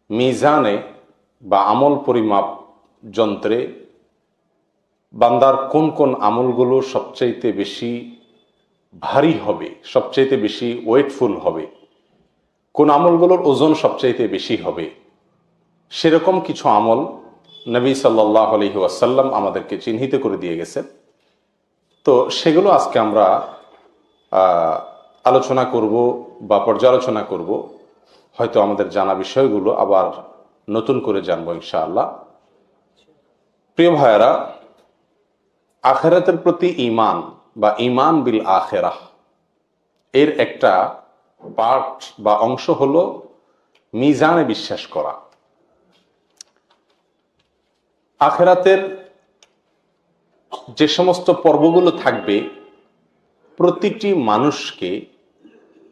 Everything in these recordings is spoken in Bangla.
মিজানে বা আমল পরিমাপ যন্ত্রে বান্দার কোন কোন আমলগুলো সবচাইতে বেশি ভারী হবে, সবচাইতে বেশি ওয়েটফুল হবে, কোন আমলগুলোর ওজন সবচাইতে বেশি হবে, সেরকম কিছু আমল নবী সাল্লাল্লাহু আলাইহি ওয়াসাল্লাম আমাদেরকে চিহ্নিত করে দিয়ে গেছেন। তো সেগুলো আজকে আমরা আলোচনা করব বা পর্যালোচনা করব। হয়তো আমাদের জানা বিষয়গুলো আবার নতুন করে জানবো ইনশাআল্লাহ। প্রিয় ভাইয়েরা, আখিরাতের প্রতি ঈমান বা ঈমান বিল আখিরাহ এর একটা পার্ট বা অংশ হলো মিজানে বিশ্বাস করা। আখিরাতের যে সমস্ত পর্বগুলো থাকবে, প্রতিটি মানুষকে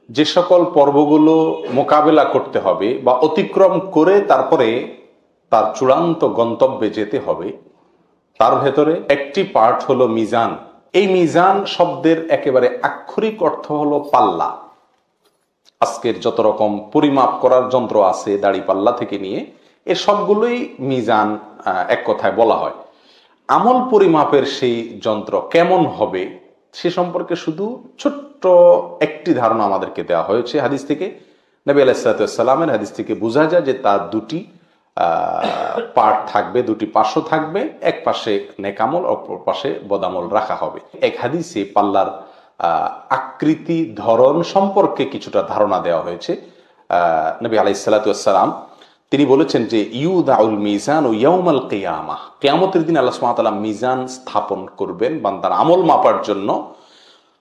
যে সকল পর্বগুলো মোকাবেলা করতে হবে বা অতিক্রম করে তারপরে তার চূড়ান্ত গন্তব্যে যেতে হবে, তার ভেতরে একটি পার্ট হলো মিজান। এই মিজান শব্দের একেবারে আক্ষরিক অর্থ হলো পাল্লা। আজকের যত রকম পরিমাপ করার যন্ত্র আছে, দাড়ি পাল্লা থেকে নিয়ে এ সবগুলোই মিজান এক কথায় বলা হয়। আমল পরিমাপের সেই যন্ত্র কেমন হবে সে সম্পর্কে শুধু ছোট্ট একটি ধারণা আমাদেরকে দেওয়া হয়েছে হাদিস থেকে। নবী আলাইহিস সালামের হাদিস থেকে বোঝা যায় যে তার দুটি পার্ট থাকবে, দুটি পার্শ্ব থাকবে। এক পাশে নেকামল, অপর পাশে বদামল রাখা হবে। এক হাদিসে পাল্লার আকৃতি, ধরন সম্পর্কে কিছুটা ধারণা দেওয়া হয়েছে। নবী আলাইহিস সালাম তিনি বলেছেন যে ইউদাউল মিজান ও ইয়াউমাল কিয়ামাহ, কিয়ামতের দিন আল্লাহ সুবহানাহু ওয়া তাআলা মিজান স্থাপন করবেন বান্দার আমল মাপার জন্য।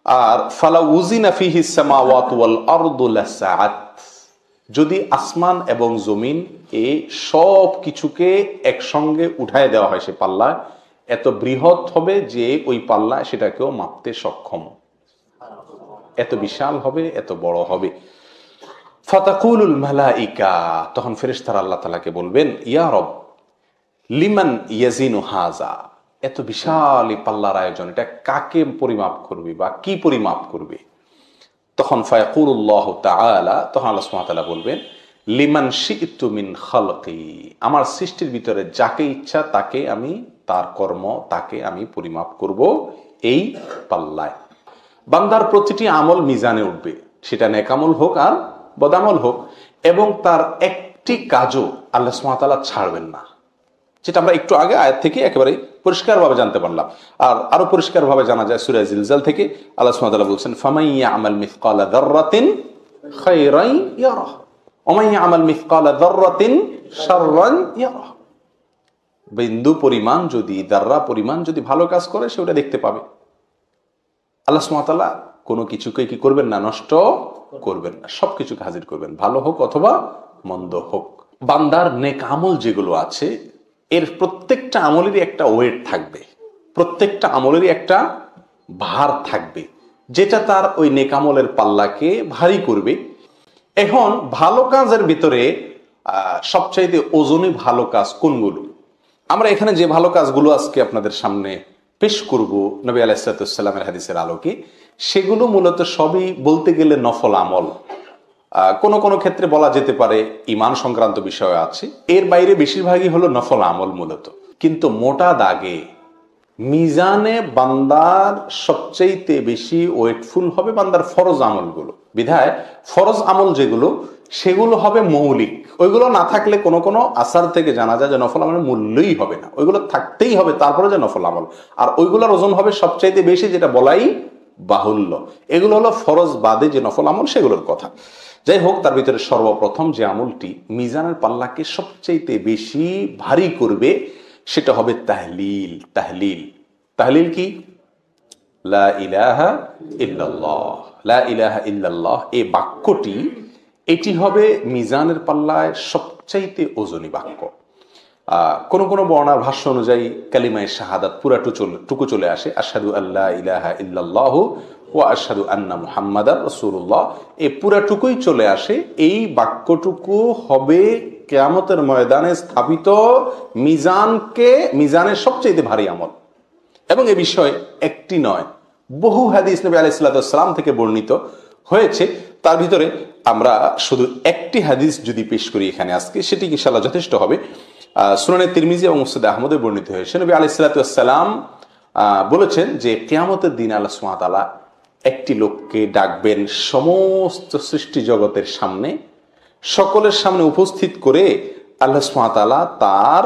আর ফালা উজিনা ফিহিস সামাওয়াতু ওয়াল আরদু লাসাআত, যদি আসমান এবং জমিন এই সব কিছুকে একসঙ্গে উঠায় দেওয়া হয় সে পাল্লায়, এত বৃহৎ হবে যে ওই পাল্লায় সেটাকেও মাপতে সক্ষম, এত বিশাল হবে, এত বড় হবে। ফাতাকুলুল মালাইকা, তখন ফেরেশতারা আল্লাহ তাআলাকে বলবেন, ইয়া রব লিমান ইয়াজিনু হাযা, এত বিশাল এই পাল্লার আয়োজন, এটা কাকে পরিমাপ করবে বা কি পরিমাপ করবে? তখন ফায়াকুলুল্লাহু তাআলা, তখন আল্লাহ সুবহানাহু ওয়া তাআলা বলবেন, লিমান শি'তু মিন খালকি, আমার সৃষ্টির ভিতরে যাকে ইচ্ছা তাকে আমি, তার কর্ম তাকে আমি পরিমাপ করব এই পাল্লায়। বান্দার প্রতিটি আমল মিজানে উঠবে, সেটা নেকামল হোক আর বদামল হোক, এবং তার একটি কাজও আল্লাহ সুবহানাহু ওয়া তাআলা ছাড়বেন না, যেটা আমরা একটু আগে আয়াত থেকে একেবারে পরিষ্কারভাবে জানতে পারলাম। আর আরো পরিষ্কারভাবে জানা যায় সূরা জিলজাল থেকে। আল্লাহ সুবহানাহু ওয়া তাআলা বলছেন, ফামান ইয়া'মাল মিসকালা যাররাতিন খায়রান ইয়ারাহ ওয়া মান ইয়া'মাল মিসকালা যাররাতিন শাররান ইয়ারাহ, বিন্দু পরিমাণ যদি, দাররা পরিমাণ যদি ভালো কাজ করে সে ওটা দেখতে পাবে। আল্লাহ সুবহানাহু ওয়া তাআলা কোনো কিছুকে কি করবেন না, নষ্ট করবেন না, সবকিছুকে হাজির করবেন, ভালো হোক অথবা মন্দ হোক। বান্দার নেক আমল যেগুলো আছে এর প্রত্যেকটা আমলেরই একটা ওয়েট থাকবে, প্রত্যেকটা আমলেরই একটা ভার থাকবে, যেটা তার ওই নেক আমলের পাল্লাকে ভারী করবে। এখন ভালো কাজের ভিতরে সবচাইতে ওজনে ভালো কাজ কোনগুলো? আমরা এখানে যে ভালো কাজগুলো আজকে আপনাদের সামনে পেশ করব নবী আলাইহিস সালামের হাদিসের আলোকে, সেগুলো মূলত সবই বলতে গেলে নফল আমল। কোন কোন ক্ষেত্রে বলা যেতে পারে ঈমান সংক্রান্ত বিষয় আছে, এর বাইরে বেশিরভাগই হলো নফল আমল মূলত। কিন্তু মোটা দাগে মিজানে বান্দার সবচেয়ে বেশি ওয়েটফুল হবে বান্দার ফরজ আমলগুলো। বিধায় ফরজ আমল যেগুলো সেগুলো হবে মৌলিক, ওইগুলো না থাকলে কোনো কোনো আসার থেকে জানা যায় যে নফল আমলের মূল্যই হবে না, ওইগুলো থাকতেই হবে তারপরে যে নফল আমল। আর ওইগুলোর ওজন হবে সবচাইতে বেশি, যেটা বলাই বাহুল্য। এগুলো হলো ফরজ বাদে যে নফল আমল সেগুলোর কথা। যাই হোক, তার ভিতরে সর্বপ্রথম যে আমলটি মিজানের পাল্লাকে সবচাইতে বেশি ভারী করবে সেটা হবে তাহলিল। তাহলিল, তাহলিল কি? লা ইলাহা ইল্লাল্লাহ, লা ইলাহা ইল্লাল্লাহ এই বাক্যটি, এটি হবে মিজানের পাল্লায় সবচাইতে ওজনী বাক্য। কোন কোন বর্ণার ভাষ্য অনুযায়ী কালিমায়ে শাহাদাত পুরাটুকু চলে আসে, আশহাদু আল্লা ইলাহা ইল্লাল্লাহু ওয়া আশহাদু আন্না মুহাম্মাদার রাসূলুল্লাহ, এই পুরাটুকুই চলে আসে। এই বাক্যটুকু হবে কিয়ামতের ময়দানে স্থাপিত মিজানের সবচেয়ে ভারী আমল। এবং এ বিষয়ে একটি নয়, বহু হাদিস নবী আলাইহিস সালাম থেকে বর্ণিত হয়েছে। তার ভিতরে আমরা শুধু একটি হাদিস যদি পেশ করি এখানে আজকে, সেটি ইনশাআল্লাহ যথেষ্ট হবে। সুনানে তিরমিজি এবং মুসনাদে আহমদে বর্ণিত হয়েছে, নবী আলাইহিস সালাতু ওয়াস সালাম বলেছেন যে কিয়ামতের দিন আল্লাহ সুবহানাহু ওয়া তাআলা একটি লোককে ডাকবেন সমস্ত সৃষ্টি জগতের সামনে, সকলের সামনে উপস্থিত করে আল্লাহ সুবহানাহু ওয়া তাআলা তার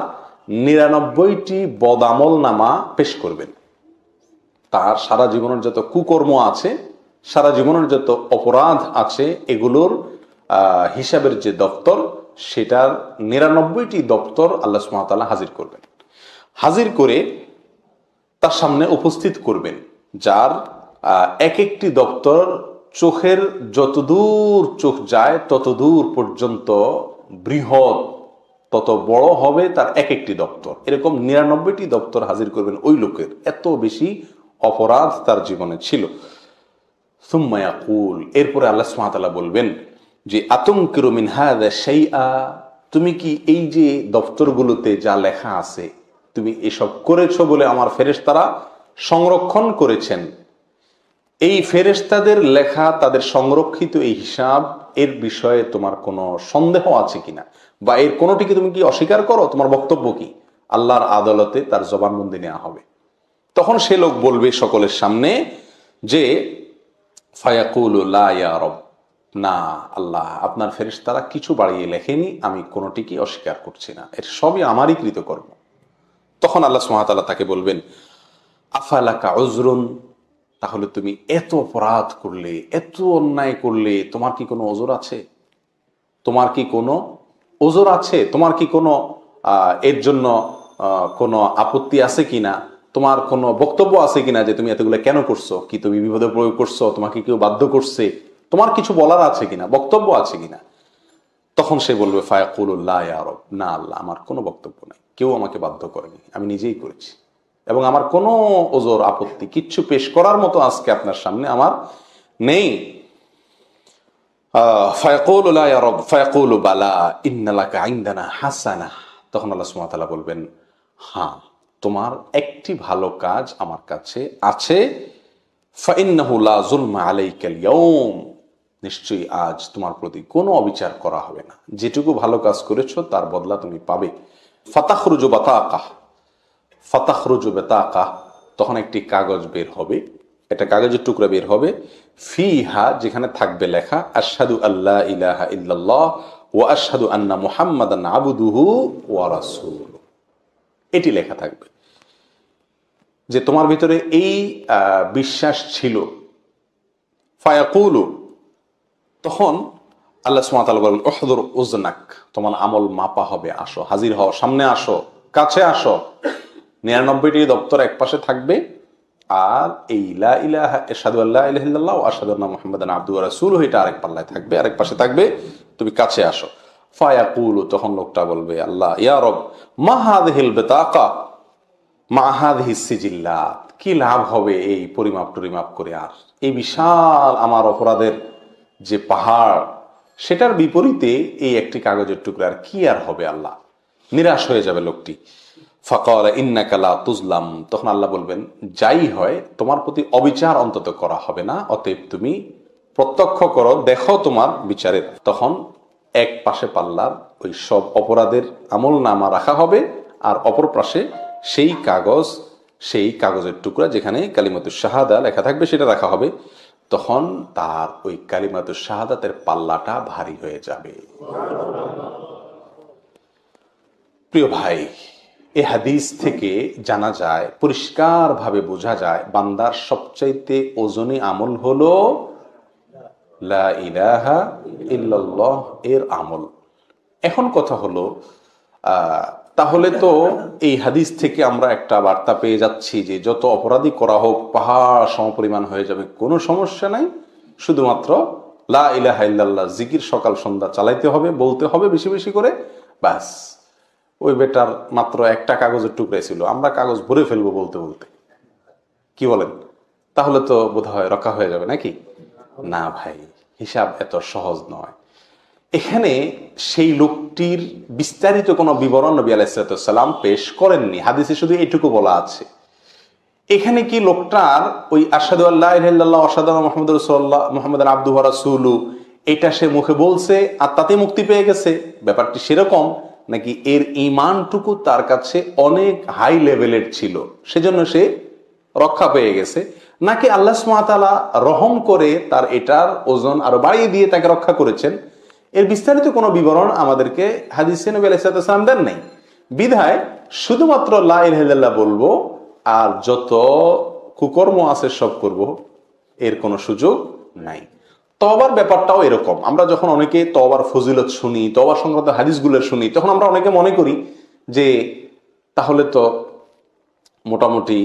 99টি বদামল নামা পেশ করবেন। তার সারা জীবনের যত কুকর্ম আছে, সারা জীবনের যত অপরাধ আছে, এগুলোর হিসাবের যে দপ্তর, সেটার 99টি দপ্তর আল্লাহ সুবহানাহু ওয়া তাআলা হাজির করবেন। হাজির করে তার সামনে উপস্থিত করবেন, যার এক একটি দপ্তর চোখের যতদূর চোখ যায় ততদূর পর্যন্ত বৃহৎ, তত বড় হবে তার এক একটি দপ্তর। এরকম 99টি দপ্তর হাজির করবেন ওই লোকের, এত বেশি অপরাধ তার জীবনে ছিল। সুম্মা ইয়াকুল, এরপরে আল্লাহ সুবহানাহু ওয়া তাআলা বলবেন যে আতুনকিরু মিন হাযা শাইআ, তুমি কি এই যে দপ্তরগুলোতে যা লেখা আছে তুমি এসব করেছো বলে আমার ফেরেশতারা সংরক্ষণ করেছেন, এই ফেরেশতাদের লেখা, তাদের সংরক্ষিত এই হিসাব, এর বিষয়ে তোমার কোনো সন্দেহ আছে কিনা, বা এর কোনোটিকে তুমি কি অস্বীকার করো, তোমার বক্তব্য কি? আল্লাহর আদালতে তার জবানবন্দি নেওয়া হবে। তখন সে লোক বলবে সকলের সামনে যে ফায়াকুলু লা ইয়া রব, না আল্লাহ, আপনার ফেরেশতারা কিছু বাড়িয়ে লেখেনি, আমি কোনোটিকে অস্বীকার করছি না, এর সবই আমারই কৃতকর্ম। তখন আল্লাহ সুবহানাহু ওয়া তাআলা তাকে বলবেন আফালাকা উযরুন, তাহলে তুমি এত অপরাধ করলে, এত অন্যায় করলে, তোমার কি কোনো ওজর আছে? তোমার কি কোনো ওজর আছে? তোমার কি কোনো এর জন্য কোনো আপত্তি আছে কিনা? তোমার কোনো বক্তব্য আছে কিনা যে তুমি এতগুলো কেন করছো? কি তুমি বিপদে প্রয়োগ করছো? তোমাকে কেউ বাধ্য করছে? তোমার কিছু বলার আছে কিনা, বক্তব্য আছে কিনা? তখন সে বলবে ফায়াকুলু লা ইয়া রব, না আল্লাহ, আমার কোনো বক্তব্য নাই, কেউ আমাকে বাধ্য করেনি, আমি নিজেই করেছি, এবং আমার কোনো ওজর আপত্তি কিচ্ছু পেশ করার মতো আজকে আপনার সামনে আমার নেই। ফায়াকুলু লা ইয়া রব ফায়াকুলু বালা ইন্না লাকা ইনদানা হাসানাহ, তখন আল্লাহ সুবহানাহু ওয়া তাআলা বলবেন হ্যাঁ, তোমার একটি ভালো কাজ আমার কাছে আছে। ফাইন্নাহু লা যুলমা আলাইকাল ইয়াউম, নিশ্চয়ই আজ তোমার প্রতি কোনো অবিচার করা হবে না, যেটুকু ভালো কাজ করেছো তার বদলা তুমি পাবে। ফাতাখরুজু বাতাকাহ, ফাতাখরুজু বাতাকাহ, তখন একটি কাগজ বের হবে, একটা কাগজের টুকরা বের হবে, ফিহা, যেখানে থাকবে লেখা আশহাদু আল্লা ইলাহা ইল্লাল্লাহ ওয়া আশহাদু আন্না মুহাম্মাদান আবদুহু ওয়া রাসূলুহু, এটি লেখা থাকবে যে তোমার ভিতরে এই বিশ্বাস ছিল। ফায়াকুলু, তখন আল্লাহ সুবহানাহু ওয়া তাআলা বলেন উহদুর উজনাক, তোমার আমল মাপা হবে, আসো, হাজির হও, সামনে আসো, কাছে আসো। 99টি দপ্তর এক পাশে থাকবে, আর এই লা ইলাহা আশহাদু আল্লা ইলাহা ইল্লাল্লাহ ওয়া আশহাদু আন্না মুহাম্মাদান আবদুহু ওয়া রাসূলুহু, এটা আরেক পাল্লায় থাকবে, আরেক পাশে থাকবে, তুমি কাছে আসো। ফায়াকুলু, তখন লোকটা বলবে আল্লাহ ইয়া রব মা হাযিহিল বিতাকা মা হাযিহিস সিজিল্লাত, কি লাভ হবে এই পরিমাপ টরিমাপ করে, আর এই বিশাল আমার অপরাধের যে পাহাড়, সেটার বিপরীতে এই একটি কাগজের টুকরা আর কি আর হবে? আল্লাহ নিরাশ হয়ে যাবে লোকটি। ফাকালা ইন্নাকা লা তুজলাম, তখন আল্লাহ বলবেন যাই হয় তোমার প্রতি অবিচার অন্তত করা হবে না, অতএব তুমি প্রত্যক্ষ করো, দেখো তোমার বিচারের। তখন এক পাশে পাল্লার ওই সব অপরাধের আমল নামা রাখা হবে, আর অপর পাশে সেই কাগজ, সেই কাগজের টুকরা যেখানে কালিমাতুশ শাহাদা লেখা থাকবে সেটা রাখা হবে। তখন তার ওই কালিমাতুশ শাহাদাতের পাল্লাটা ভারী হয়ে যাবে। প্রিয় ভাই, এই হাদিস থেকে জানা যায়, পরিষ্কার ভাবে বোঝা যায়, বান্দার সবচাইতে ওজনী আমল হলো লা ইলাহা ইল্লাল্লাহ এর আমল। এখন কথা হলো, তাহলে তো এই হাদিস থেকে আমরা একটা বার্তা পেয়ে যাচ্ছি যে যত অপরাধী করা হোক পাহাড় সমপরিমাণ হয়ে যাবে, কোনো সমস্যা নাই, শুধুমাত্র লা ইলাহা ইল্লাল্লাহ জিকির সকাল সন্ধ্যা চালাইতে হবে, বলতে হবে বেশি বেশি করে, ব্যাস। ওই বেটার মাত্র একটা কাগজের টুকরাই ছিল, আমরা কাগজ ভরে ফেলবো বলতে বলতে, কি বলেন? তাহলে তো বোধহয় রক্ষা হয়ে যাবে নাকি? না ভাই, হিসাব এত সহজ নয়। এখানে সেই লোকটির বিস্তারিত কোনো বিবরণ নবী আলাইহিস সালাম পেশ করেননি, হাদিসে শুধু এইটুকু বলা আছে। এখানে কি লোকটার ওই আশহাদু আল্লা ইলাহা ইল্লাল্লাহ ওয়া আশহাদু আন্না মুহাম্মাদুর রাসূলুল্লাহ, মুহাম্মাদান আবদুহু ওয়া রাসূলুহু, এটা সে মুখে বলছে আর তাতে মুক্তি পেয়ে গেছে, ব্যাপারটি সেরকম, নাকি এর ঈমানটুকু তার কাছে অনেক হাই লেভেলের ছিল সেজন্য সে রক্ষা পেয়ে গেছে, নাকি আল্লাহ সুবহানাহু ওয়া তাআলা রহম করে তার এটার ওজন আরো বাড়িয়ে দিয়ে তাকে রক্ষা করেছেন, এর বিস্তারিত কোনো বিবরণ আমাদেরকে হাদিসে নবী আলাইহিস সালাম দেন নাই। বিধায় শুধুমাত্র লা ইলাহা ইল্লাল্লাহ বলবো আর যত কুকর্ম আছে সব করব, এর কোনো সুযোগ নাই। তওবার ব্যাপারটাও এরকম, আমরা যখন অনেকে তওবার ফজিলত শুনি, তওবা সংক্রান্ত হাদিসগুলো শুনি, তখন আমরা অনেকে মনে করি যে তাহলে তো মোটামুটি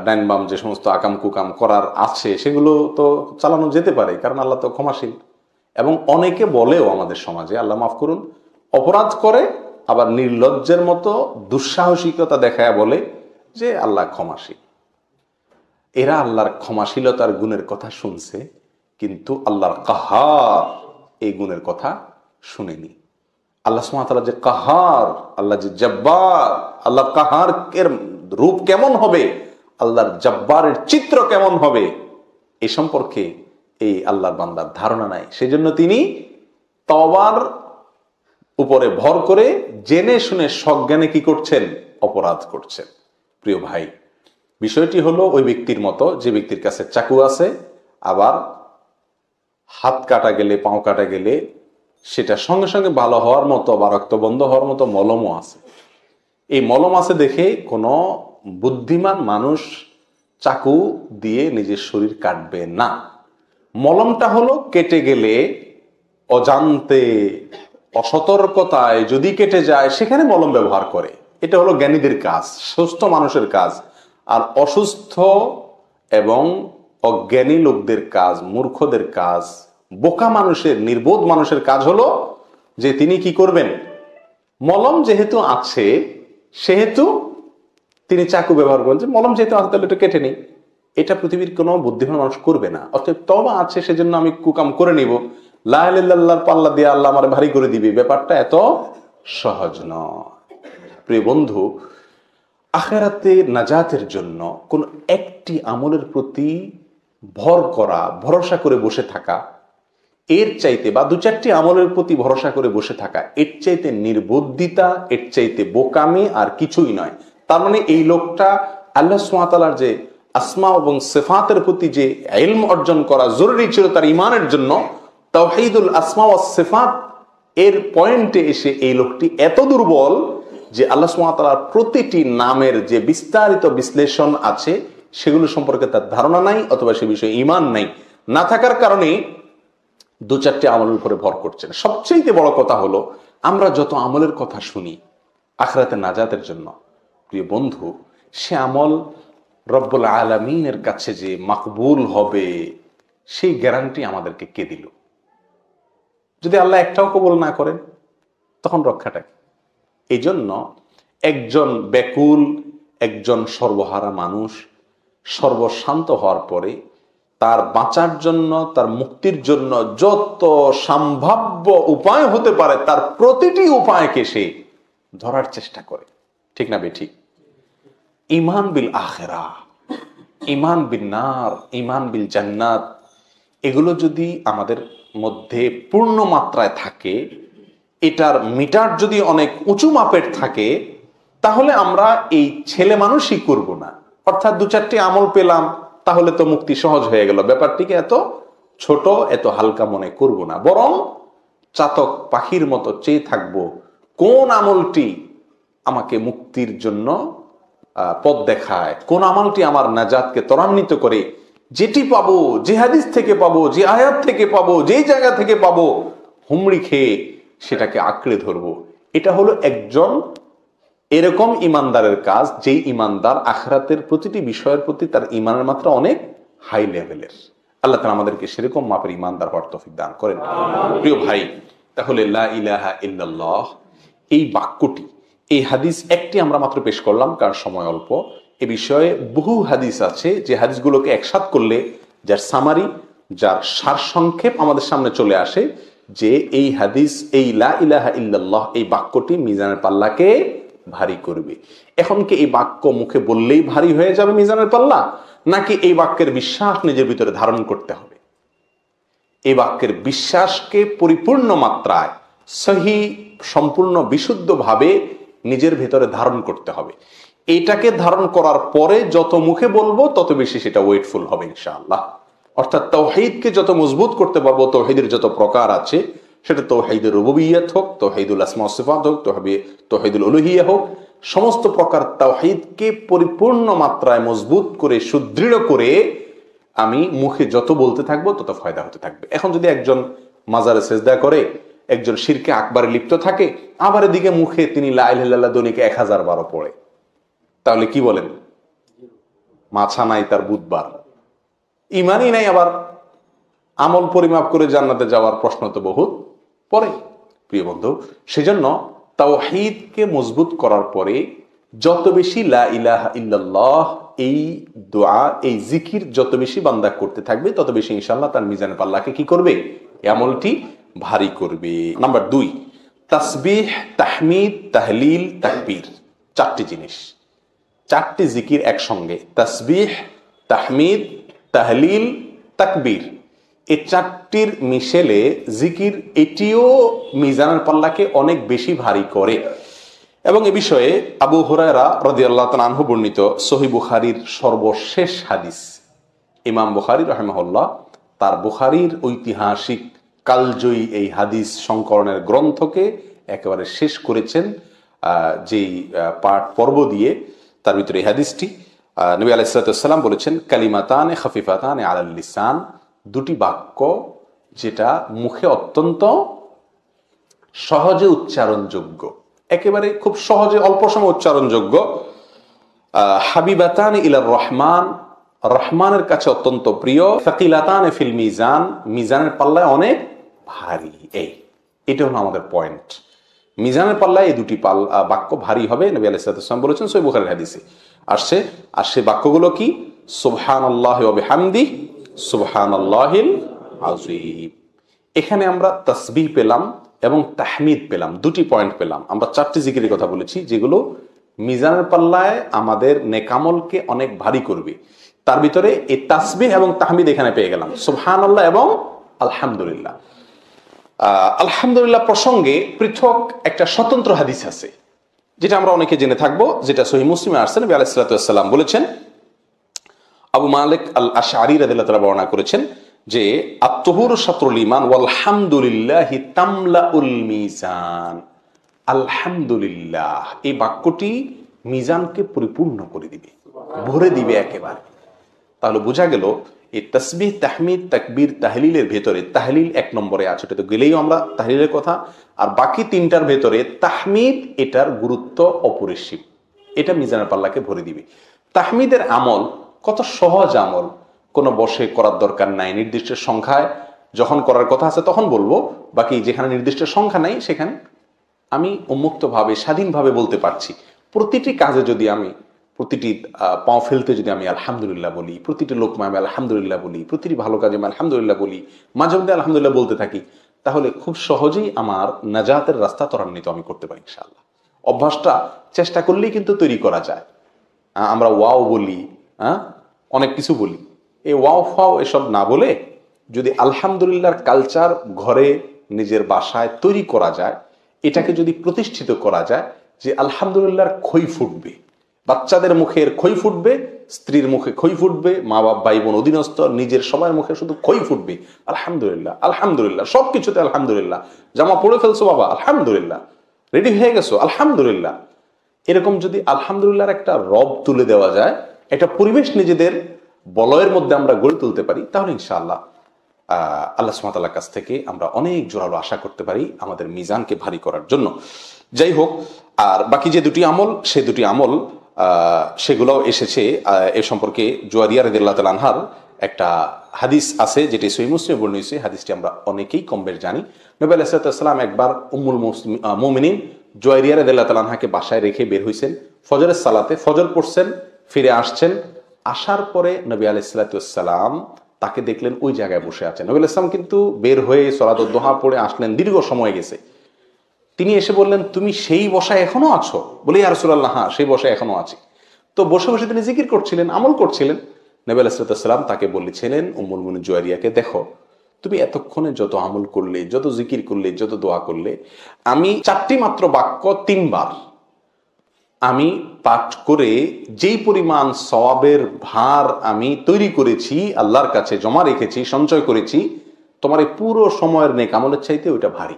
ডাইন বাম যে সমস্ত আকাম কুকাম করার আছে সেগুলো তো চালানো যেতে পারে, কারণ আল্লাহ তো ক্ষমাশীল। এবং অনেকে বলেও আমাদের সমাজে, আল্লাহ মাফ করুন, অপরাধ করে আবার নির্লজ্জের মতো দুঃসাহসিকতা দেখায় বলে যে আল্লাহ ক্ষমাশীল। এরা আল্লাহর ক্ষমাশীলতার গুণের কথা শুনছে, কিন্তু আল্লাহর কাহার এই গুণের কথা শুনেনি। আল্লাহ সুবহানাহু ওয়া তাআলা যে কাহার, আল্লাহ যে জব্বার, আল্লাহর কাহার এর রূপ কেমন হবে, আল্লাহর জব্বারের চিত্র কেমন হবে, এ সম্পর্কে এই আল্লাহর বান্দার ধারণা নাই। সেজন্য তিনি তওবার উপরে ভর করে জেনে শুনে সজ্ঞানে কি করছেন, অপরাধ করছেন। প্রিয় ভাই, বিষয়টি হলো ওই ব্যক্তির মতো যে ব্যক্তির কাছে চাকু আছে, আবার হাত কাটা গেলে, পাও কাটা গেলে সেটা সঙ্গে সঙ্গে ভালো হওয়ার মতো বা রক্ত বন্ধ হওয়ার মতো মলমও আছে। এই মলম আছে দেখে কোনো বুদ্ধিমান মানুষ চাকু দিয়ে নিজের শরীর কাটবে না। মলমটা হলো কেটে গেলে অজান্তে, অসতর্কতায় যদি কেটে যায় সেখানে মলম ব্যবহার করে, এটা হলো জ্ঞানীদের কাজ, সুস্থ মানুষের কাজ। আর অসুস্থ এবং অজ্ঞানী লোকদের কাজ, মূর্খদের কাজ, বোকা মানুষের, নির্বোধ মানুষের কাজ হলো যে তিনি কি করবেন, মলম যেহেতু আছে সেহেতু তিনি চাকু ব্যবহার করেন, যে মলম যেহেতু আছে তাহলে এটা কেটে নেই। এটা পৃথিবীর কোনো বুদ্ধিমান মানুষ করবে না। অতএব তওবা আছে সেজন্য আমি কুকাম করে নিব, লা ইলাহা ইল্লাল্লাহর পাল্লা দিয়ে আল্লাহ আমার ভারী করে দিবে, ব্যাপারটা এত সহজ নয়। প্রিয় বন্ধু, আখিরাতে নাজাতের জন্য কোন একটি আমলের প্রতি ভর করা, ভরসা করে বসে থাকা, এর চাইতে বা দু চারটি আমলের প্রতি ভরসা করে বসে থাকা, এর চাইতে নির্বুদ্ধিতা, এর চাইতে বোকামি আর কিছুই নয়। তার মানে এই লোকটা আল্লাহ সুবহানাহু ওয়া তাআলার যে আসমা এবং সিফাতের প্রতি যে ইলম অর্জন করা জরুরি ছিল তার ঈমানের জন্য, তাওহীদুল আসমা ওয়াস সিফাত এর পয়েন্টে এসে এই লোকটি এত দুর্বল যে আল্লাহ সুবহানাহু ওয়া তাআলার প্রতিটি নামের যে বিস্তারিত বিশ্লেষণ আছে সেগুলো সম্পর্কে তার ধারণা নাই, অথবা সে বিষয়ে ঈমান নাই। না থাকার কারণে দু চারটি আমলের উপরে ভর করছেন। সবচেয়ে বড় কথা হলো, আমরা যত আমলের কথা শুনি আখিরাতে নাজাতের জন্য, প্রিয় বন্ধু, সে আমল রব্বুল আলামিনের কাছে যে মাকবুল হবে সেই গ্যারান্টি আমাদেরকে কে দিল? যদি আল্লাহ একটাও কবুল না করেন তখন রক্ষাটা কি? এই জন্য একজন ব্যাকুল, একজন সর্বহারা মানুষ সর্বশান্ত হওয়ার পরে তার বাঁচার জন্য, তার মুক্তির জন্য যত সম্ভাব্য উপায় হতে পারে তার প্রতিটি উপায়কে সে ধরার চেষ্টা করে। ঠিক না বেঠিক? ঈমান বিল আখিরাহ, ঈমান বিন নার, ঈমান বিল জান্নাত, এগুলো যদি আমাদের মধ্যে পূর্ণ মাত্রায় থাকে, এটার মিটার যদি অনেক উঁচু মাপের থাকে, তাহলে আমরা এই ছেলে মানুষই করব না। অর্থাৎ দু চারটি আমল পেলাম তাহলে তো মুক্তি সহজ হয়ে গেল, ব্যাপারটিকে এত ছোট, এত হালকা মনে করব না। বরং চাতক পাখির মতো চেয়ে থাকবো কোন আমলটি আমাকে মুক্তির জন্য পথ দেখায়, কোন আমলটি আমার নাজাতকে ত্বরান্বিত করে, যেটি পাবো, যে হাদিস থেকে পাবো, যে আয়াত থেকে পাবো, যেই জায়গা থেকে পাবো, হুমড়ি খেয়ে সেটাকে আঁকড়ে ধরবো। এটা হলো একজন এরকম ইমানদারের কাজ, যেই ইমানদার আখিরাতের প্রতিটি বিষয়ের প্রতি তার ইমানের মাত্রা অনেক হাই লেভেলের। আল্লাহ তাআলা আমাদেরকে সেরকম মাপের ইমানদার হওয়ার তৌফিক দান করেন। প্রিয় ভাই, তাহলে লা ইলাহা ইল্লাল্লাহ এই বাক্যটি, এই হাদিস একটি আমরা মাত্র পেশ করলাম কারণ সময় অল্প। এ বিষয়ে বহু হাদিস আছে যে হাদিসগুলোকে একসাথ করলে যার সামারি, যার সারসংক্ষেপ আমাদের সামনে চলে আসে যে এই হাদিস, এই লা ইলাহা ইল্লাল্লাহ এই বাক্যটি মিজানের পাল্লাকে ভারী করবে। এখন কি এই বাক্য মুখে বললেই ভারী হয়ে যাবে মিজানের পাল্লা, নাকি এই বাক্যের বিশ্বাস নিজের ভিতরে ধারণ করতে হবে? এই বাক্যের বিশ্বাসকে পরিপূর্ণ মাত্রায় সহি, সম্পূর্ণ বিশুদ্ধভাবে নিজের ভেতরে ধারণ করতে হবে। এটাকে ধারণ করার পরে যত মুখে বলবো তত বেশি সেটা ওয়েটফুল হবে ইনশাআল্লাহ। অর্থাৎ তাওহীদকে যত মজবুত করতে পারবো, তাওহীদের যত প্রকার আছে, সেটা তাওহীদুর রুবুবিয়্যাত হোক, তাওহীদুল আসমা ওয়াস সিফাত হোক, তাওহীদুল উলুহিয়্যাহ হোক, সমস্ত প্রকার তাওহীদকে পরিপূর্ণ মাত্রায় মজবুত করে সুদৃঢ় করে আমি মুখে যত বলতে থাকবো তত ফায়দা হতে থাকবে। এখন যদি একজন মাজারে সেজদা করে, একজন শিরকে আকবারে লিপ্ত থাকে, আবার এদিকে মুখে তিনি লা ইলাহা ইল্লাল্লাহ দনিকে 1000 বারও পড়ে, তাহলে কি বলেন? মাছা নাই তার বুধবার, ইমানই নাই, আবার আমল পরিমাপ করে জান্নাতে যাওয়ার প্রশ্ন তো বহুত পরে। প্রিয় বন্ধু, সেজন্য তাওহীদকে মজবুত করার পরে যত বেশি লা ইলাহা ইল্লাল্লাহ এই দোয়া, এই জিকির যত বেশি বান্দা করতে থাকবে তত বেশি ইনশাআল্লাহ তার মিজানে পাল্লাকে কি করবে? আমলটি ভারী করবে। নাম্বার 2, তাসবিহ, তাহমিদ, তাহলিল, তাকবীর, 4টি জিনিস, 4টি জিকির একসঙ্গে। তাসবিহ, তাহমিদ, তাহলিল, তাকবীর, এই 4টির মিশেলে জিকির, এটিও মিজানের পাল্লাকে অনেক বেশি ভারী করে। এবং এ বিষয়ে আবু হুরায়রা রাদিয়াল্লাহু তাআলা আনহু বর্ণিত সহিহ বুখারীর সর্বশেষ হাদিস, ইমাম বুখারী রাহিমাহুল্লাহ তার বুখারীর ঐতিহাসিক কালজয়ী এই হাদিস সংকলনের গ্রন্থকে একেবারে শেষ করেছেন যেই পর্ব দিয়ে, তার ভিতরে এই হাদিসটি। নবী আলাইহিস সালাতু ওয়াস সালাম বলেছেন, কালিমাতানে খাফিফাতানে আলাল লিসান, 2টি বাক্য যেটা মুখে অত্যন্ত সহজে উচ্চারণযোগ্য, একেবারে খুব সহজে অল্প সময় উচ্চারণযোগ্য। হাবিবাতান ইলার রহমান, রহমানের কাছে অত্যন্ত প্রিয়। সাকিলাতানে ফিল মিজান, মিজানের পাল্লায় অনেক ভারী। এটা হলো আমাদের পয়েন্ট। মিজানের পাল্লায় এই 2টি বাক্য ভারী হবে। নবী আলাইহিস সালাতু ওয়াস সালাম বলেছেন সহিহ বুখারীর হাদিসে আসছে। আর সে বাক্যগুলো কি? সুবহানাল্লাহি ওয়া বিহামদিহি, সুবহানাল্লাহিল আযীম। এখানে আমরা তাসবিহ পেলাম এবং তাহমিদ পেলাম, 2টি পয়েন্ট পেলাম। আমরা 4টি জিকিরের কথা বলেছি যেগুলো মিজানের পাল্লায় আমাদের নেকামলকে অনেক ভারী করবে। তার ভিতরে এই তাসবিহ এবং তাহমিদ এখানে পেয়ে গেলাম, সুবহানাল্লাহ এবং আলহামদুলিল্লাহ। আলহামদুলিল্লাহ প্রসঙ্গে পৃথক একটা স্বতন্ত্র হাদিস আছে যেটা আমরা অনেকে জেনে থাকবো, যেটা সহিহ মুসলিমে আসছে। নবী আলাইহিস সালাতু ওয়াস সালাম বলেছেন, আবু মালিক আল আশআরী রাদিয়াল্লাহু তাআলা বর্ণনা করেছেন যে আত-তুহুরু শাতরুল ঈমান ওয়াল হামদুলিল্লাহি তামলাউল মিজান। আলহামদুলিল্লাহ এই বাক্যটি মিজানকে পরিপূর্ণ করে দিবে, ভরে দিবে একেবারে। তাহলে বোঝা গেল এই তাসবিহ, তাহমিদ, তাকবীর, তাহলিলের ভেতরে তাহলিল 1 নম্বরে আছে, এটা তো গেলেই আমরা তাহলিলের কথা। আর বাকি 3টার ভেতরে তাহমিদ, এটার গুরুত্ব অপরিসীম, এটা মিজানের পাল্লাকে ভরে দিবে। তাহমিদের আমল কত সহজ আমল, কোনো বসে করার দরকার নাই, নির্দিষ্ট সংখ্যায় যখন করার কথা আছে তখন বলবো, বাকি যেখানে নির্দিষ্ট সংখ্যা নাই সেখানে আমি উন্মুক্তভাবে স্বাধীনভাবে বলতে পারছি। প্রতিটি কাজে যদি আমি, প্রতিটি পাও ফেলতে যদি আমি আলহামদুলিল্লাহ বলি, প্রতিটি লোকমা আমি আলহামদুলিল্লাহ বলি, প্রতিটি ভালো কাজে আমি আলহামদুলিল্লাহ বলি, মাঝে মধ্যে আলহামদুলিল্লাহ বলতে থাকি, তাহলে খুব সহজেই আমার নাজাতের রাস্তা ত্বরান্বিত আমি করতে পারি ইনশাআল্লাহ। অভ্যাসটা চেষ্টা করলেই কিন্তু তৈরি করা যায়। আমরা ওয়াও বলি, অনেক কিছু বলি, এই ওয়াও ফাও এসব না বলে যদি আলহামদুলিল্লাহর কালচার ঘরে নিজের বাসায় তৈরি করা যায়, এটাকে যদি প্রতিষ্ঠিত করা যায় যে আলহামদুলিল্লাহর খই ফুটবে, বাচ্চাদের মুখের খই ফুটবে, স্ত্রীর মুখে খই ফুটবে, মা বাপ ভাই বোন অধীনস্থ নিজের সবার মুখে শুধু খই ফুটবে, আলহামদুলিল্লাহ আলহামদুলিল্লাহ, সবকিছুতে আলহামদুলিল্লাহ, জামা পরে ফেলছো বাবা আলহামদুলিল্লাহ, রেডি হয়ে গেছো আলহামদুলিল্লাহ, এরকম যদি আলহামদুলিল্লাহর একটা রব তুলে দেওয়া যায়, একটা পরিবেশ নিজেদের বলয়ের মধ্যে আমরা গড়ে তুলতে পারি, তাহলে ইনশাআল্লাহ আল্লাহ সুবহানাহু ওয়া তাআলার কাছ থেকে আমরা অনেক জোরালো আশা করতে পারি আমাদের মিজানকে ভারী করার জন্য। যাই হোক, আর বাকি যে 2টি আমল, সেই 2টি আমল সেগুলো এসেছে এ সম্পর্কে জুয়ারিয়া রাদিয়াল্লাহু তাআলা আনহার একটা হাদিস আছে যেটি সহিহ মুসলিমে বর্ণিত হয়েছে। হাদিসটি আমরা অনেকেই কম বেশ জানি। নবী আলাইহিস সালাতু ওয়াস সালাম একবার উম্মুল মুমিনিন জুয়ারিয়া রাদিয়াল্লাহু তাআলা আনহাকে বাসায় রেখে বের হইছেন, ফজরের সালাতে ফজর পড়ছেন, ফিরে আসছেন। আসার পরে নবী আলাইহিস সালাতু ওয়াস সালাম তাকে দেখলেন ওই জায়গায় বসে আছেন। নবী আলাইহিস সালাম কিন্তু বের হয়ে সালাতুদ দুহা পড়ে আসলেন, দীর্ঘ সময় গেছে। তিনি এসে বললেন, তুমি সেই বসায় এখনো আছো? বলে, ইয়া রাসূলুল্লাহ, হ্যাঁ সেই বসায় এখনো আছি। তো বসে বসে তিনি জিকির করছিলেন, আমল করছিলেন। নবী আলাইহিস সালাতু ওয়াস সালাম তাকে বলেছিলেন, উম্মুল মুমিনিন জুয়ারিয়াকে, দেখো তুমি এতক্ষণে যত আমল করলে, যত জিকির করলে, যত দোয়া করলে, আমি 4টি মাত্র বাক্য 3 বার আমি পাঠ করে যেই পরিমাণ সওয়াবের ভার আমি তৈরি করেছি, আল্লাহর কাছে জমা রেখেছি, সঞ্চয় করেছি, তোমার এই পুরো সময়ের নেক আমলের চাইতে ওইটা ভারী।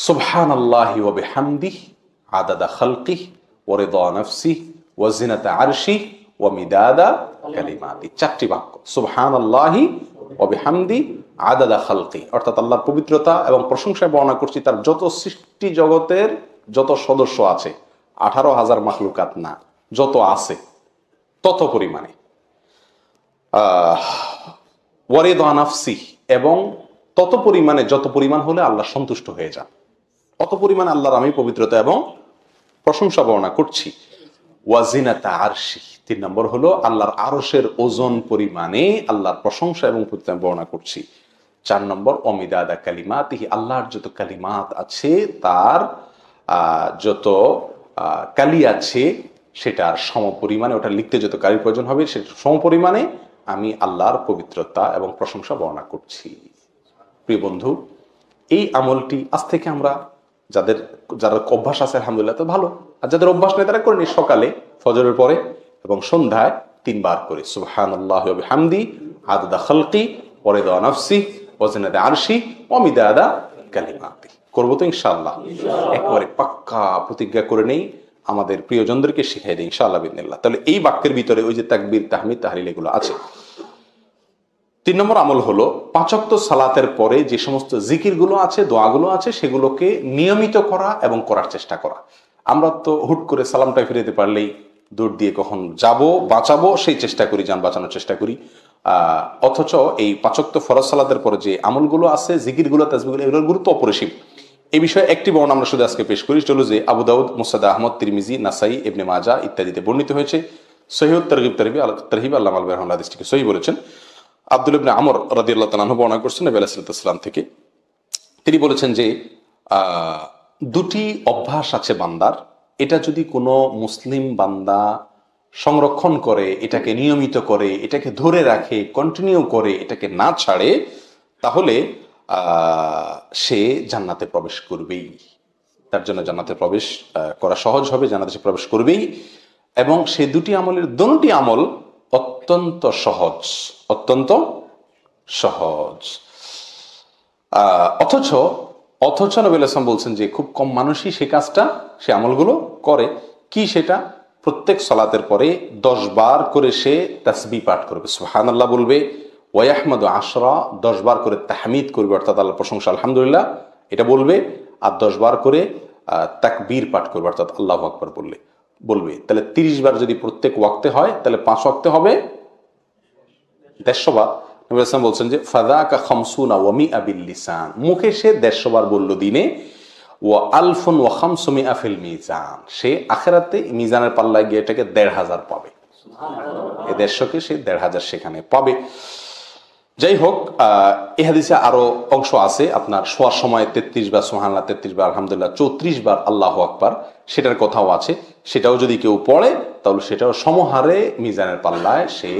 সুবহানাল্লাহি ওয়া বিহামদিহি আদাদা খালকিহি ওয়া রিদা নাফসিহি ওয়া জিনাতা আরশিহি ওয়া মিদাদা কালিমাতিহি। 4টি বাক্য, সুবহানাল্লাহি ওয়া বিহামদিহি আদাদা খালকিহি, অর্থাৎ আল্লাহর পবিত্রতা এবং প্রশংসায় বর্ণনা করছি তার যত সৃষ্টি জগতের যত সদস্য আছে, 18,000 মাখলুকাত না, যত আছে তত পরিমাণে, ওয়া রিদা নাফসিহি, এবং তত পরিমাণে যত পরিমাণ হলে আল্লাহ সন্তুষ্ট হয়ে যান, অত পরিমাণে আল্লাহর আমি পবিত্রতা এবং প্রশংসা বর্ণনা করছি। ওয়াজিনাতা আরশি, 3 নম্বর হলো আল্লাহর আরশের ওজন পরিমাণে আল্লাহর প্রশংসা এবং পবিত্রতা বর্ণনা করছি। 4 নম্বর অমিদাদা কালিমাতিহি, আল্লাহর যত কালিমাত আছে, তার যত কালি আছে সেটার সমপরিমাণে, ওটা লিখতে যত কালির প্রয়োজন হবে সেটা সমপরিমাণে আমি আল্লাহর পবিত্রতা এবং প্রশংসা বর্ণনা করছি। প্রিয় বন্ধু, এই আমলটি আজ থেকে আমরা যারা অভ্যাস আছে আলহামদুলিল্লাহ তো ভালো, আর যাদের অভ্যাস নেই তারা করে নি, সকালে ফজরের পরে এবং সন্ধ্যায় 3 বার করে সুবহানাল্লাহি ওয়া বিহামদিহি আদাদা খালকি ওয়া রিদা নাফসি ওয়া জিনাতা আরশি ওয়া মিদাদা কালিমাতি। করবো তো ইনশাআল্লাহ, একেবারে পাক্কা প্রতিজ্ঞা করে নেই, আমাদের প্রিয়জনদেরকে শিখাই দিই ইনশাআল্লাহ বিদিনিল্লাহ। তাহলে এই বাক্যের ভিতরে ওই যে তাকবীর, তাহমিদ, তাহলিল এগুলো আছে। 3 নম্বর আমল হলো 5 ওয়াক্ত সালাতের পরে যে সমস্ত জিকিরগুলো আছে, দোয়াগুলো আছে, সেগুলোকে নিয়মিত করা এবং করার চেষ্টা করা। আমরা তো হুট করে সালামটা ফিরাতে পারলেই দৌড় দিয়ে কখন যাব, বাঁচাবো সেই চেষ্টা করি, যান বাঁচানোর চেষ্টা করি। অথচ এই 5 ওয়াক্ত ফরজ সালাতের পরে যে আমলগুলো আছে, জিকিরগুলো, তাসবিহগুলো, এগুলোর গুরুত্ব অপরিসীম। এই বিষয়ে একটি বর্ণনা আমরা শুধু আজকে পেশ করি, চলো যে আবু দাউদ, মুসনাদ আহমদ, তিরমিজি, নাসাই, ইবনে মাজাহ ইত্যাদিতে বর্ণিত হয়েছে। সহিহ তারগিব তারহিব আল্লামা আল বাইহাকি হাদিসটিকে সহিহ বলেছেন। আব্দুল ইবনে আমর রাদিয়াল্লাহু তাআলা বর্ণনা করছেন নবী আলাইহিস সালাম থেকে, তিনি বলেছেন যে 2টি অভ্যাস আছে বান্দার, এটা যদি কোনো মুসলিম বান্দা সংরক্ষণ করে, এটাকে নিয়মিত করে, এটাকে ধরে রাখে, কন্টিনিউ করে, এটাকে না ছাড়ে, তাহলে সে জান্নাতে প্রবেশ করবেই। তার জন্য জান্নাতে প্রবেশ করা সহজ হবে, জান্নাতে সে প্রবেশ করবেই। এবং সেই 2টি আমলের দোনোটি আমল অত্যন্ত সহজ, অত্যন্ত সহজ। অথচ নবী আলাইহিস বলছেন যে খুব কম মানুষই সে কাজটা, সে আমলগুলো করে। কি সেটা? প্রত্যেক সালাতের পরে 10 বার করে সে তাসবিহ পাঠ করবে, সুবহানাল্লাহ বলবে, ওয়া ইয়াহমাদু 10, 10 বার করে তাহমিদ করবে, অর্থাৎ আল্লাহর প্রশংসা আলহামদুলিল্লাহ এটা বলবে, আর 10 বার করে তাকবীর পাঠ করবে, অর্থাৎ আল্লাহু আকবার বলবে। তাহলে 30 বার যদি প্রত্যেক ওয়াক্তে হয়, তাহলে 5 ওয়াক্তে হবে 150 বার। নবী আলাইহিস বলছেন যে ফাযাকা 50 ওয়া মিআ বিল লিসান, মুখে সে 150 বার বলল দিনে, ওয়া আলফুন ওয়া 500 ফিল মিজান, সে আখিরাতে মিজানের পাল্লায় গিয়ে এটাকে 1,500 পাবে। এই 150কে সে 1,500 সেখানে পাবে। যাই হোক, এই হাদিসে আরো অংশ আছে, আপনার শোয়ার সময় 33 বার সুবহানাল্লাহ, 33 বার আলহামদুলিল্লাহ, 34 বার আল্লাহু আকবার, সেটার কথাও আছে। সেটাও যদি কেউ পড়ে তাহলে সেটাও সমহারে মিজানের পাল্লায় সে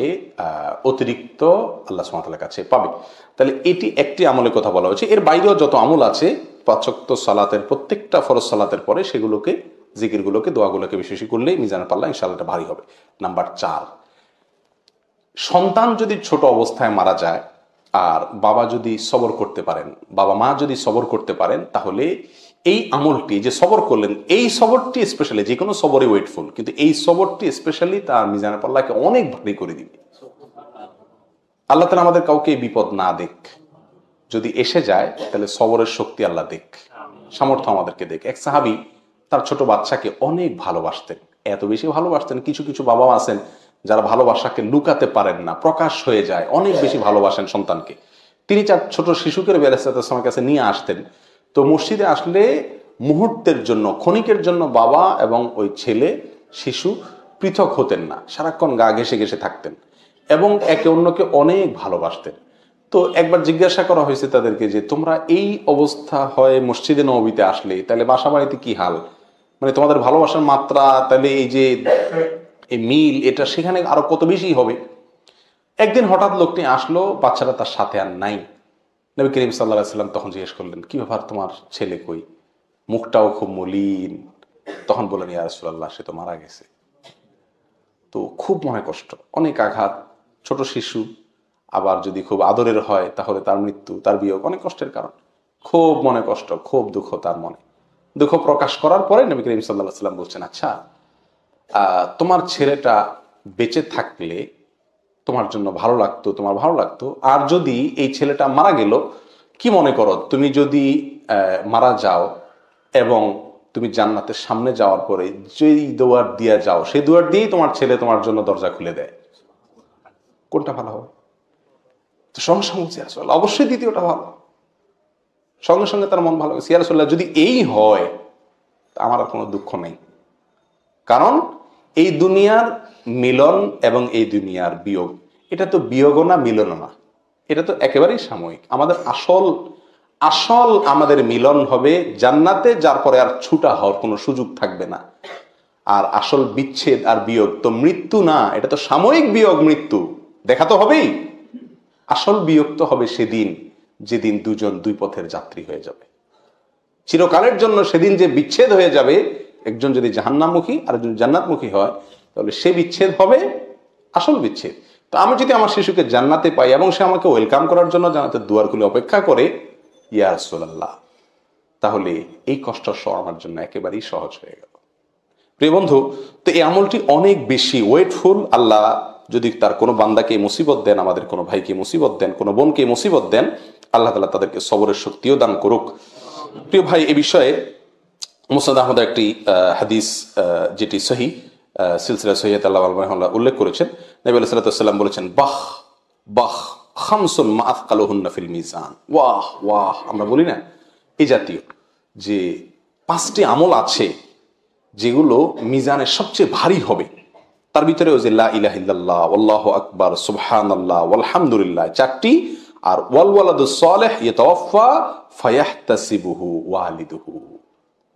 অতিরিক্ত আল্লাহ সুবহানাহু ওয়া তাআলার কাছে পাবে। তাহলে এটি একটি আমলের কথা বলা হয়েছে। এর বাইরেও যত আমল আছে 5 ওয়াক্ত সালাতের প্রত্যেকটা ফরজ সালাতের পরে সেগুলোকে, জিকিরগুলোকে, দোয়াগুলোকে বেশি করলে মিজানের পাল্লা ইনশাআল্লাহ ভারী হবে। নাম্বার 4, সন্তান যদি ছোট অবস্থায় মারা যায় আর বাবা যদি সবর করতে পারেন, বাবা মা যদি সবর করতে পারেন, তাহলে এই আমলটি যে সবর করলেন, এই সবরটি স্পেশালি, যে কোনো সবরে ওয়েটফুল, কিন্তু এই সবরটি স্পেশালি তার মিজানের পাল্লাকে অনেক ভারী করে দিবে। আল্লাহ তাআলা আমাদের কাউকে বিপদ না দেখ, যদি এসে যায় তাহলে সবরের শক্তি আল্লাহ দেখ, সামর্থ্য আমাদেরকে দেখ। এক সাহাবী তার ছোট বাচ্চাকে অনেক ভালোবাসতেন, এত বেশি ভালোবাসতেন, কিছু কিছু বাবা আছেন যারা ভালোবাসাকে লুকাতে পারেন না, প্রকাশ হয়ে যায়, অনেক বেশি ভালোবাসেন সন্তানকে। তিনি ছোট শিশুকে নবী আলাইহিস সালামের কাছে নিয়ে আসতেন। তো মসজিদে আসলে মুহূর্তের জন্য, ক্ষণিকের জন্য বাবা এবং ওই ছেলে শিশু পৃথক হতেন না, সারাক্ষণ গা ঘেঁষে ঘেঁষে থাকতেন এবং একে অন্যকে অনেক ভালোবাসতেন। তো একবার জিজ্ঞাসা করা হয়েছে তাদেরকে যে তোমরা এই অবস্থা হয় মসজিদে নববীতে আসলে, তাহলে বাসা বাড়িতে কি হাল, মানে তোমাদের ভালোবাসার মাত্রা, তাহলে এই যে এই মিল, এটা সেখানে আরো কত বেশি হবে। একদিন হঠাৎ লোকটি আসলো, বাচ্চাটা তার সাথে আর নাই। নবী করিম সাল্লাল্লাহু আলাইহি ওয়াসাল্লাম তখন জিজ্ঞেস করলেন, কি ব্যাপার, তোমার ছেলে কই? মুখটাও খুব মলিন। তখন বললেন, ইয়া রাসূলুল্লাহ, সে তো মারা গেছে। তো খুব মনে কষ্ট, অনেক আঘাত, ছোট শিশু, আবার যদি খুব আদরের হয় তাহলে তার মৃত্যু, তার বিয়োগ অনেক কষ্টের কারণ। খুব মনে কষ্ট, খুব দুঃখ তার মনে। দুঃখ প্রকাশ করার পরে নবী করিম সাল্লাল্লাহু আলাইহি ওয়াসাল্লাম বলছেন, আচ্ছা তোমার ছেলেটা বেঁচে থাকলে তোমার জন্য ভালো লাগতো, তোমার ভালো লাগতো, আর যদি এই ছেলেটা মারা গেল, কি মনে করো, তুমি যদি মারা যাও এবং তুমি জান্নাতের সামনে যাওয়ার পরে যেই দুয়ার দিয়ে যাও, সেই দুয়ার দিয়েই তোমার ছেলে তোমার জন্য দরজা খুলে দেয়, কোনটা ভালো হবে? তো সঙ্গে সঙ্গে বলছি, আসলে অবশ্যই দ্বিতীয়টা ভালো। সঙ্গে সঙ্গে তার মন ভালো হয়েছে, ইয়া রাসূলুল্লাহ, যদি এই হয় আমার আর কোনো দুঃখ নেই। কারণ এই দুনিয়ার মিলন এবং এই দুনিয়ার বিয়োগ, এটা তো বিয়োগও না, মিলনও না, এটা তো একেবারেই সাময়িক। আমাদের আসল আমাদের মিলন হবে জান্নাতে, যার পরে আর ছুটা হওয়ার কোনো সুযোগ থাকবে না। আর আসল বিচ্ছেদ আর বিয়োগ তো মৃত্যু না, এটা তো সাময়িক বিয়োগ, মৃত্যু দেখা তো হবেই। আসল বিয়োগ তো হবে সেদিন, যেদিন দুজন দুই পথের যাত্রী হয়ে যাবে চিরকালের জন্য। সেদিন যে বিচ্ছেদ হয়ে যাবে, একজন যদি জাহান্নামমুখী আর একজন জান্নাতমুখী হয়, তাহলে সে বিচ্ছেদ হবে আসল বিচ্ছেদ। তো আমি যদি আমার শিশুকে জান্নাতে পাই এবং সে আমাকে ওয়েলকাম করার জন্য জান্নাতের দুয়ার খুলে অপেক্ষা করে, ইয়া রাসূলুল্লাহ, তাহলে এই কষ্ট সহ আমার জন্য একেবারেই সহজ হয়ে গেল। প্রিয় বন্ধু, তো এই আমলটি অনেক বেশি ওয়েটফুল। আল্লাহ যদি তার কোনো বান্দাকে মুসিবত দেন, আমাদের কোনো ভাইকে মুসিবত দেন, কোনো বোনকে মুসিবত দেন, আল্লাহ তাআলা তাদেরকে সবরের শক্তিও দান করুক। প্রিয় ভাই, এ বিষয়ে মুসনাদ আহমদের একটি হাদিস, যেটি সহিহ সিলসিলা সহিহাত আল্লাহ রাহিমাহুল্লাহ উল্লেখ করেছেন। নবী আলাইহিস সালাতু ওয়াস সালাম বলেছেন, বাহ বাহ খামসুন মা আথকালুহুন্না ফিল মিজান। ওয়াহ ওয়াহ, আমরা বলি না এই জাতীয় যে 5টি আমল আছে যেগুলো মিজানের সবচেয়ে ভারী হবে। তার ভিতরে ওই যে লা ইলাহা ইল্লাল্লাহ, আল্লাহু আকবার, সুবহানাল্লাহ, আলহামদুলিল্লাহ 4টি, আর ওয়াল ওয়ালাদুস সালিহ ইয়াতাওয়াফা ফায়াহতাসিবুহু ওয়ালিদুহু।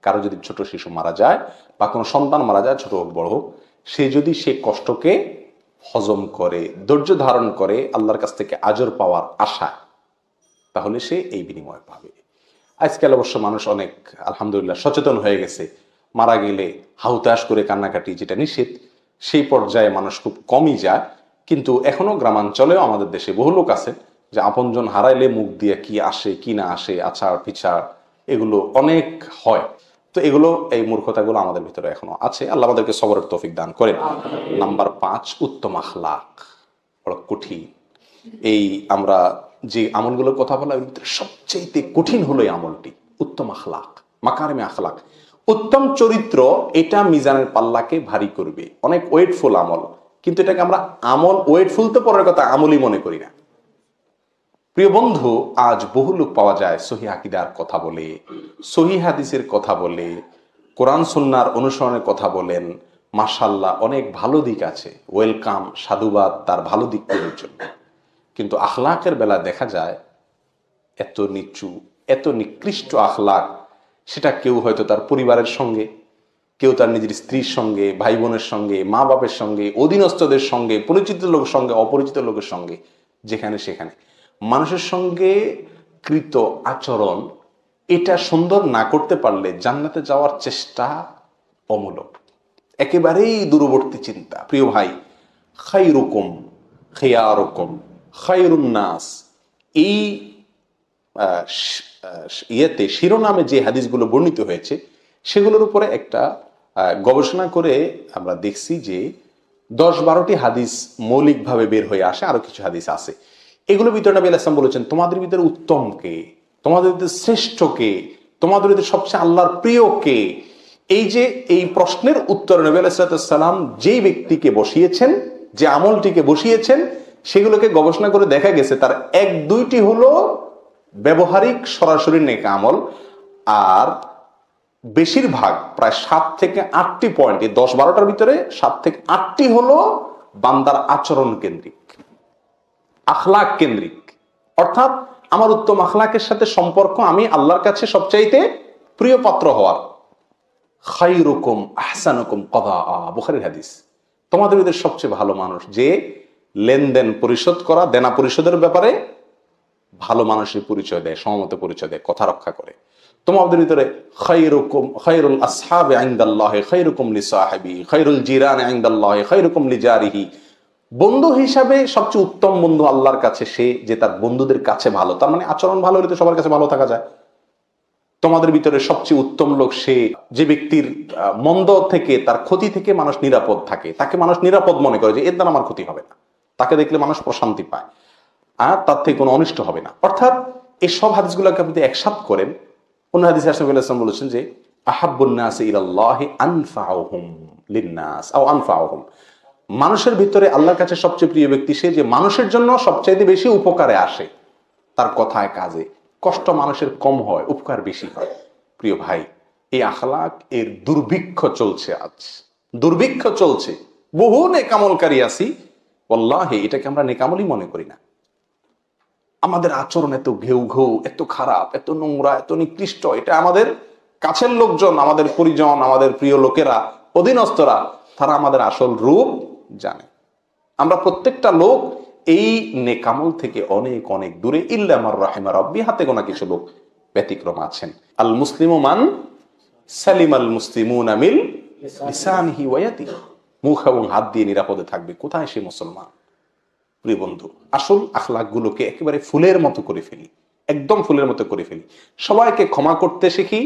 কারো যদি ছোট শিশু মারা যায় বা কোনো সন্তান মারা যায়, ছোট হোক বড় হোক, সে যদি সে কষ্টকে হজম করে, ধৈর্য ধারণ করে, আল্লাহর কাছ থেকে আজর পাওয়ার আশা, তাহলে সে এই বিনিময় পাবে। আজকাল অবশ্য মানুষ অনেক আলহামদুলিল্লাহ সচেতন হয়ে গেছে। মারা গেলে হাহুতাশ করে কান্নাকাটি, যেটা নিষেধ, সেই পর্যায়ে মানুষ খুব কমই যায়। কিন্তু এখনো গ্রামাঞ্চলেও আমাদের দেশে বহু লোক আছে যে আপনজন হারাইলে মুখ দিয়ে কি আসে কি না আসে, আছাড় পিছাড়, এগুলো অনেক হয়। তো এগুলো, এই মূর্খতাগুলো আমাদের ভিতরে এখনো আছে। আল্লাহ আমাদেরকে সবরের তৌফিক দান করেন। নাম্বার 5, উত্তম আখলাক। বড় কঠিন। এই আমরা যে আমলগুলোর কথা বলা, এর ভিতরে সবচেয়ে কঠিন হলো এই আমলটি, উত্তম আখলাক, মাকারিমে আখলাক, উত্তম চরিত্র। এটা মিজানের পাল্লাকে ভারী করবে। অনেক ওয়েটফুল আমল, কিন্তু এটাকে আমরা আমল, ওয়েটফুল তো পরের কথা, আমলই মনে করি না। প্রিয় বন্ধু, আজ বহু লোক পাওয়া যায় সহিহ আকীদার কথা বলে, সহিহ হাদিসের কথা বলে, কোরআন সুন্নাহর অনুসরণের কথা বলেন। মাশাআল্লাহ, অনেক ভালো দিক আছে, ওয়েলকাম, সাধুবাদ তার ভালো দিকগুলোর জন্য। কিন্তু আখলাকের বেলা দেখা যায় এত নিচু, এত নিকৃষ্ট আখলাক, সেটা কেউ হয়তো তার পরিবারের সঙ্গে, কেউ তার নিজের স্ত্রীর সঙ্গে, ভাই বোনের সঙ্গে, মা বাপের সঙ্গে, অধীনস্থদের সঙ্গে, পরিচিত লোকের সঙ্গে, অপরিচিত লোকের সঙ্গে, যেখানে সেখানে মানুষের সঙ্গে কৃত আচরণ, এটা সুন্দর না করতে পারলে জান্নাতে যাওয়ার চেষ্টা অমূলক, একেবারেই দূরবর্তী চিন্তা। প্রিয় ভাই, খায়রুকুম খিয়ারুকুম খায়রুন নাস, এই ইয়েতে শিরোনামে যে হাদিসগুলো বর্ণিত হয়েছে, সেগুলোর উপরে একটা গবেষণা করে আমরা দেখছি যে 10-12টি হাদিস মৌলিকভাবে বের হয়ে আসে, আরো কিছু হাদিস আছে। এগুলোর ভিতরে নবী আলাইহিস সালাম বলেছেন, তোমাদের ভিতরে উত্তম কে, তোমাদের ভিতরে শ্রেষ্ঠ কে, তোমাদের ভিতরে সবচেয়ে আল্লাহর প্রিয় কে। এই যে এই প্রশ্নের উত্তরে নবী আলাইহিস সালাম যেই ব্যক্তিকে বসিয়েছেন, যে আমলটিকে বসিয়েছেন, সেগুলোকে গবেষণা করে দেখা গেছে তার 1-2টি হলো ব্যবহারিক সরাসরি নেক আমল, আর বেশিরভাগ প্রায় 7 থেকে 8টি পয়েন্ট, এই 10-12টার ভিতরে 7 থেকে 8টি হলো বান্দার আচরণ কেন্দ্রিক, আখলাক কেন্দ্রিক। অর্থাৎ আমার উত্তম আখলাকের সাথে সম্পর্ক, আমি আল্লাহর কাছে সবচাইতে প্রিয় পাত্র হওয়ার। খায়রুকুম আহসানুকুম কদাআ, বুখারীর হাদিস। তোমাদের ভিতরে সবচেয়ে ভালো মানুষ যে লেনদেন পরিশোধ করা, দেনা পরিশোধের ব্যাপারে ভালো মানুষের পরিচয় দেয়, সমমত পরিচয় দেয়, কথা রক্ষা করে। তোমাদের ভিতরে খায়রুল আসহাবি ইনদাল্লাহি খায়রুকুম লিসাহিবি খায়রুল জিরানি ইনদাল্লাহি খায়রুকুম লিজারিহি। বন্ধু হিসাবে সবচেয়ে উত্তম বন্ধু আল্লাহর কাছে সে যে তার বন্ধুদের কাছে ভালো। তার মানে আচরণ ভালো হলে তো সবার কাছে ভালো থাকা যায়। তোমাদের ভিতরে সবচেয়ে উত্তম লোক সে যে ব্যক্তির মন্দ থেকে, তার ক্ষতি থেকে মানুষ নিরাপদ থাকে, তাকে মানুষ নিরাপদ মনে করে যে এর দ্বারা আমার ক্ষতি হবে না, তাকে দেখলে মানুষ প্রশান্তি পায় আর তার থেকে কোনো অনিষ্ট হবে না। অর্থাৎ এই সব হাদিসগুলোকে আপনি একসাথ করেন। অন্য হাদিসে রাসূলুল্লাহ সাল্লাল্লাহু আলাইহি ওয়াসাল্লাম বলেছেন যে আহাব্বুন নাসি ইলাল্লাহি আনফাউহুম লিন-নাস আও আনফাউহুম। মানুষের ভিতরে আল্লাহর কাছে সবচেয়ে প্রিয় ব্যক্তি সে যে মানুষের জন্য সবচাইতে বেশি উপকারে আসে, তার কথায় কাজে কষ্ট মানুষের কম হয়, উপকার বেশি হয়। প্রিয় ভাই, এই আখলাক এর দুর্ভিক্ষ চলছে, আজ দুর্ভিক্ষ চলছে। বহু নেকামলকারী আছি, ওয়াল্লাহি এটাকে আমরা নেকামলই মনে করি না। আমাদের আচরণ এত ঘেউ ঘেউ, এত খারাপ, এত নোংরা, এত নিকৃষ্ট, এটা আমাদের কাছের লোকজন, আমাদের পরিজন, আমাদের প্রিয় লোকেরা, অধীনস্থরা, তারা আমাদের আসল রূপ জানে। আমরা প্রত্যেকটা লোক এই নেকামল থেকে অনেক অনেক দূরে। ইল্লা মান রাহিমা রাব্বি, হাতে গোনা কিছু লোক ব্যতিক্রম আছেন। আল মুসলিমু মান সালিমাল মুসলিমুনা মিন লিসানিহি ওয়া ইয়াদিহি। মুখ এবং হাত দিয়ে নিরাপদে থাকবে। কোথায় সে মুসলমান? প্রিয় বন্ধু, আসল আখলাক গুলোকে একেবারে ফুলের মতো করে ফেলি, একদম ফুলের মতো করে ফেলি। সবাইকে ক্ষমা করতে শিখি।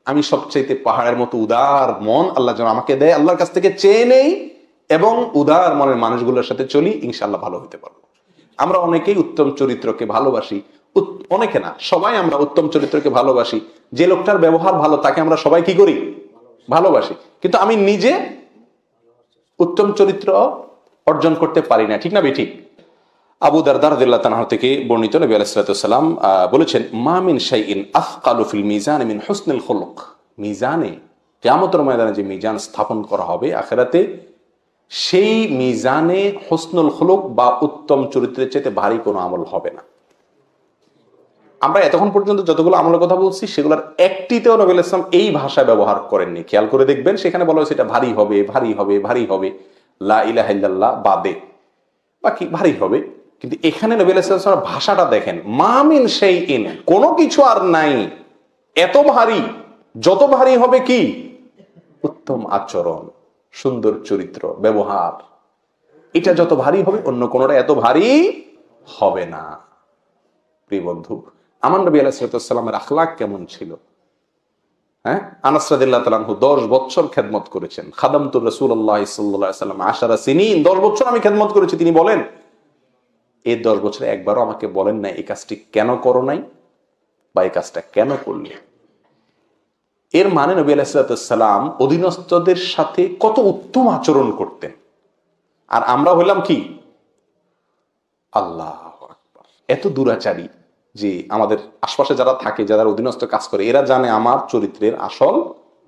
আমি সবচাইতে পাহাড়ের মতো উদার মন আল্লাহ যেন আমাকে দেয়, আল্লাহর কাছ থেকে চেয়ে নেই এবং উদার মনের মানুষগুলোর সাথে চলি, ইনশাআল্লাহ ভালো হতে পারবো। আমরা অনেকেই উত্তম চরিত্রকে ভালোবাসি, অনেকে না, সবাই আমরা উত্তম চরিত্রকে ভালোবাসি। যে লোকটার ব্যবহার ভালো তাকে আমরা সবাই কি করি? ভালোবাসি। কিন্তু আমি নিজে উত্তম চরিত্র অর্জন করতে পারি না, ঠিক না বেঠিক? আবু দারদা রাদিয়াল্লাহু তাআলা থেকে বর্ণিত, নবী আলাইহিস সালাতু ওয়াস সালাম বলেছেন, মা মিন শাইইন আথকালু ফিল মিজান মিন হুসনিল খুলুক। মিজানে, কিয়ামতের ময়দানে যে মিজান স্থাপন করা হবে আখিরাতে, সেই মিজানে হুসনুল খুলুক বা উত্তম চরিত্রের চাইতে ভারী কোনো আমল হবে না। আমরা এতক্ষণ পর্যন্ত যতগুলো আমলের কথা বলছি সেগুলোর একটিতেও নবী আলাইহিস সালাম এই ভাষা ব্যবহার করেননি। খেয়াল করে দেখবেন, সেখানে বলা হয়েছে এটা ভারী হবে, ভারী হবে, ভারী হবে, লা ইলাহা ইল্লাল্লাহ বাদে বাকি ভারী হবে। কিন্তু এখানে নবী আলাইহিস সালাম ভাষাটা দেখেন, মা মিন শাইইন, কোনো কিছু আর নাই এত ভারী, যত ভারী হবে কি? উত্তম আচরণ, সুন্দর চরিত্র, ব্যবহার। এটা যত ভারী হবে অন্য কোনোটা এত ভারী হবে না। প্রিয় বন্ধু, আমার নবী আলাইহিস সালামের আখলাক কেমন ছিল? হ্যাঁ, আনাস রাদিয়াল্লাহু তাআলা আনহু 10 বছর খেদমত করেছেন। খাদামতু রাসূলুল্লাহ সাল্লাল্লাহু আলাইহি ওয়াসাল্লাম 10 সিনিন, 10 বছর আমি খেদমত করেছি। তিনি বলেন, এই 10 বছরে একবারও আমাকে বলেন না এই কাজটি কেন করো নাই বা এই কাজটা কেন করলে। এর মানে নবী আলাইহিস সালাম অধীনস্থদের সাথে কত উত্তম আচরণ করতেন। আর আমরা হইলাম কি? আল্লাহু আকবার, এত দুরাচারী যে আমাদের আশপাশে যারা থাকে, যারা অধীনস্থ কাজ করে, এরা জানে আমার চরিত্রের আসল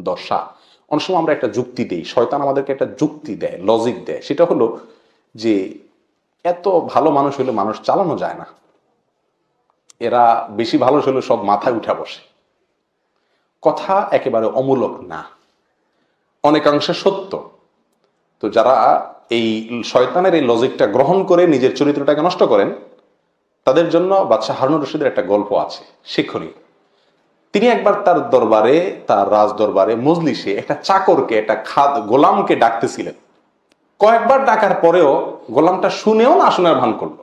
দশা। অনেক সময় আমরা একটা যুক্তি দেই, শয়তান আমাদেরকে একটা যুক্তি দেয়, লজিক দেয়। সেটা হলো যে এত ভালো মানুষ হলে মানুষ চালানো যায় না, এরা বেশি ভালো হলে সব মাথায় উঠা বসে। কথা একেবারে অমূলক না, অনেকাংশে সত্য। তো যারা এই শয়তানের এই লজিকটা গ্রহণ করে নিজের চরিত্রটাকে নষ্ট করেন, তাদের জন্য বাদশাহ হারুনুর রশিদের একটা গল্প আছে শিক্ষণীয়। তিনি একবার তার দরবারে, তার রাজ দরবারে মজলিসে একটা চাকরকে, একটা গোলামকে ডাকতেছিলেন। কয়েকবার ডাকার পরেও গোলামটা শুনেও না শোনার ভান করলো।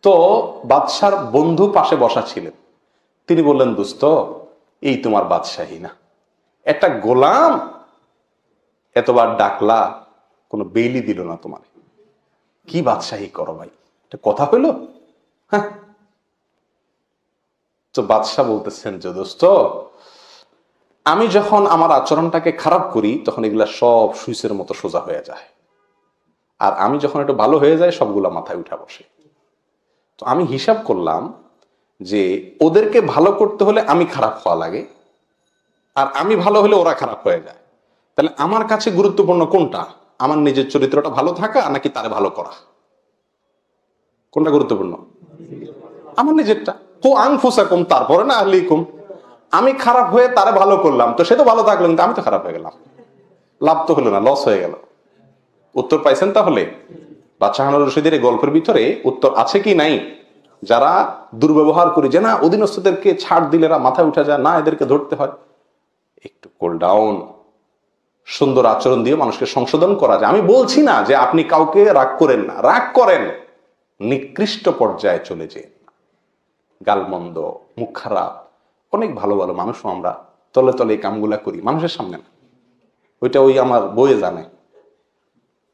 তো বাদশার বন্ধু পাশে বসা ছিলেন, তিনি বললেন, দোস্ত, এই তোমার বাদশাহী না, একটা গোলাম এতবার ডাকলা, কোনো বেইলি দিল না তোমার, কি বাদশাহী করো ভাই, এটা কথা হইল? হ্যাঁ। তো বাদশাহ বলতেছেন যে, দোস্ত, আমি যখন আমার আচরণটাকে খারাপ করি তখন এগুলা সব সুইচের মতো সোজা হয়ে যায়, আর আমি যখন একটু ভালো হয়ে যায় সবগুলা মাথায় উঠা বসে। তো আমি হিসাব করলাম যে ওদেরকে ভালো করতে হলে আমি খারাপ হওয়া লাগে, আর আমি ভালো হলে ওরা খারাপ হয়ে যায়। তাহলে আমার কাছে গুরুত্বপূর্ণ কোনটা? আমার নিজের চরিত্রটা ভালো থাকা নাকি তারে ভালো করা? কোনটা গুরুত্বপূর্ণ? আমার নিজেরটা। কো আনফুসাকুম, তারপরে না আহলিকুম। আমি খারাপ হয়ে তারে ভালো করলাম, তো সে তো ভালো থাকলো, কিন্তু আমি তো খারাপ হয়ে গেলাম, লাভ তো হলো না, লস হয়ে গেল। উত্তর পাইছেন? তাহলে বাদশা হারুন রশিদের এই গল্পের ভিতরে উত্তর আছে কি নাই? যারা দুর্ব্যবহার করে যে না অধীনস্থদেরকে ছাড় দিলে এরা মাথায় উঠে যায়, না এদেরকে ধরতে হয়, একটু কুল ডাউন, সুন্দর আচরণ দিয়ে মানুষকে সংশোধন করা যায়। আমি বলছি না যে আপনি কাউকে রাগ করেন না, রাগ করেন, নিকৃষ্ট পর্যায়ে চলে যে গালমন্দ, মুখ খারাপ, অনেক ভালো ভালো মানুষও আমরা তলে তলে এই কামগুলা করি, মানুষের সামনে না। ওইটা ওই আমার বইয়ে জানে,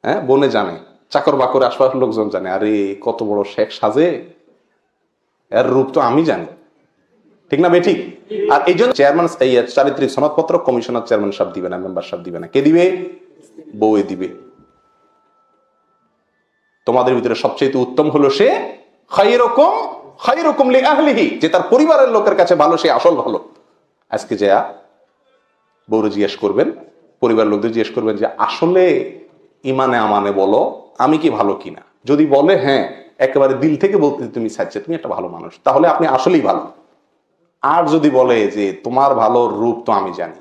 হ্যাঁ বোনে জানে, চাকর বাকর আশপাশের লোকজন জানে, আরে কত বড় শেখ সাজে, এর রূপ তো আমি জানি, ঠিক না বেঠিক? আর এই জন্য চেয়ারম্যান এই চারিত্রিক সনদপত্র কমিশনার চেয়ারম্যান সাহেব দিবে না, মেম্বার সাহেব দিবে না, কে দিবে? বউয়ে দিবে। তোমাদের ভিতরে সবচেয়ে উত্তম হলো সে খায়রুকুম খায়রুকুম লিআহলিহি, যে তার পরিবারের লোকের কাছে ভালো, সে আসল ভালো। আজকে যা বউরে জিজ্ঞেস করবেন, পরিবার লোকদের জিজ্ঞেস করবেন যে আসলে ইমানে আমানে বলো আমি কি ভালো কিনা, যদি বলে হ্যাঁ, একেবারে দিল থেকে বলতে তুমি চাইছে তুমি একটা ভালো মানুষ, তাহলে আপনি আসলেই ভালো। আর যদি বলে যে তোমার ভালো রূপ তো আমি জানি,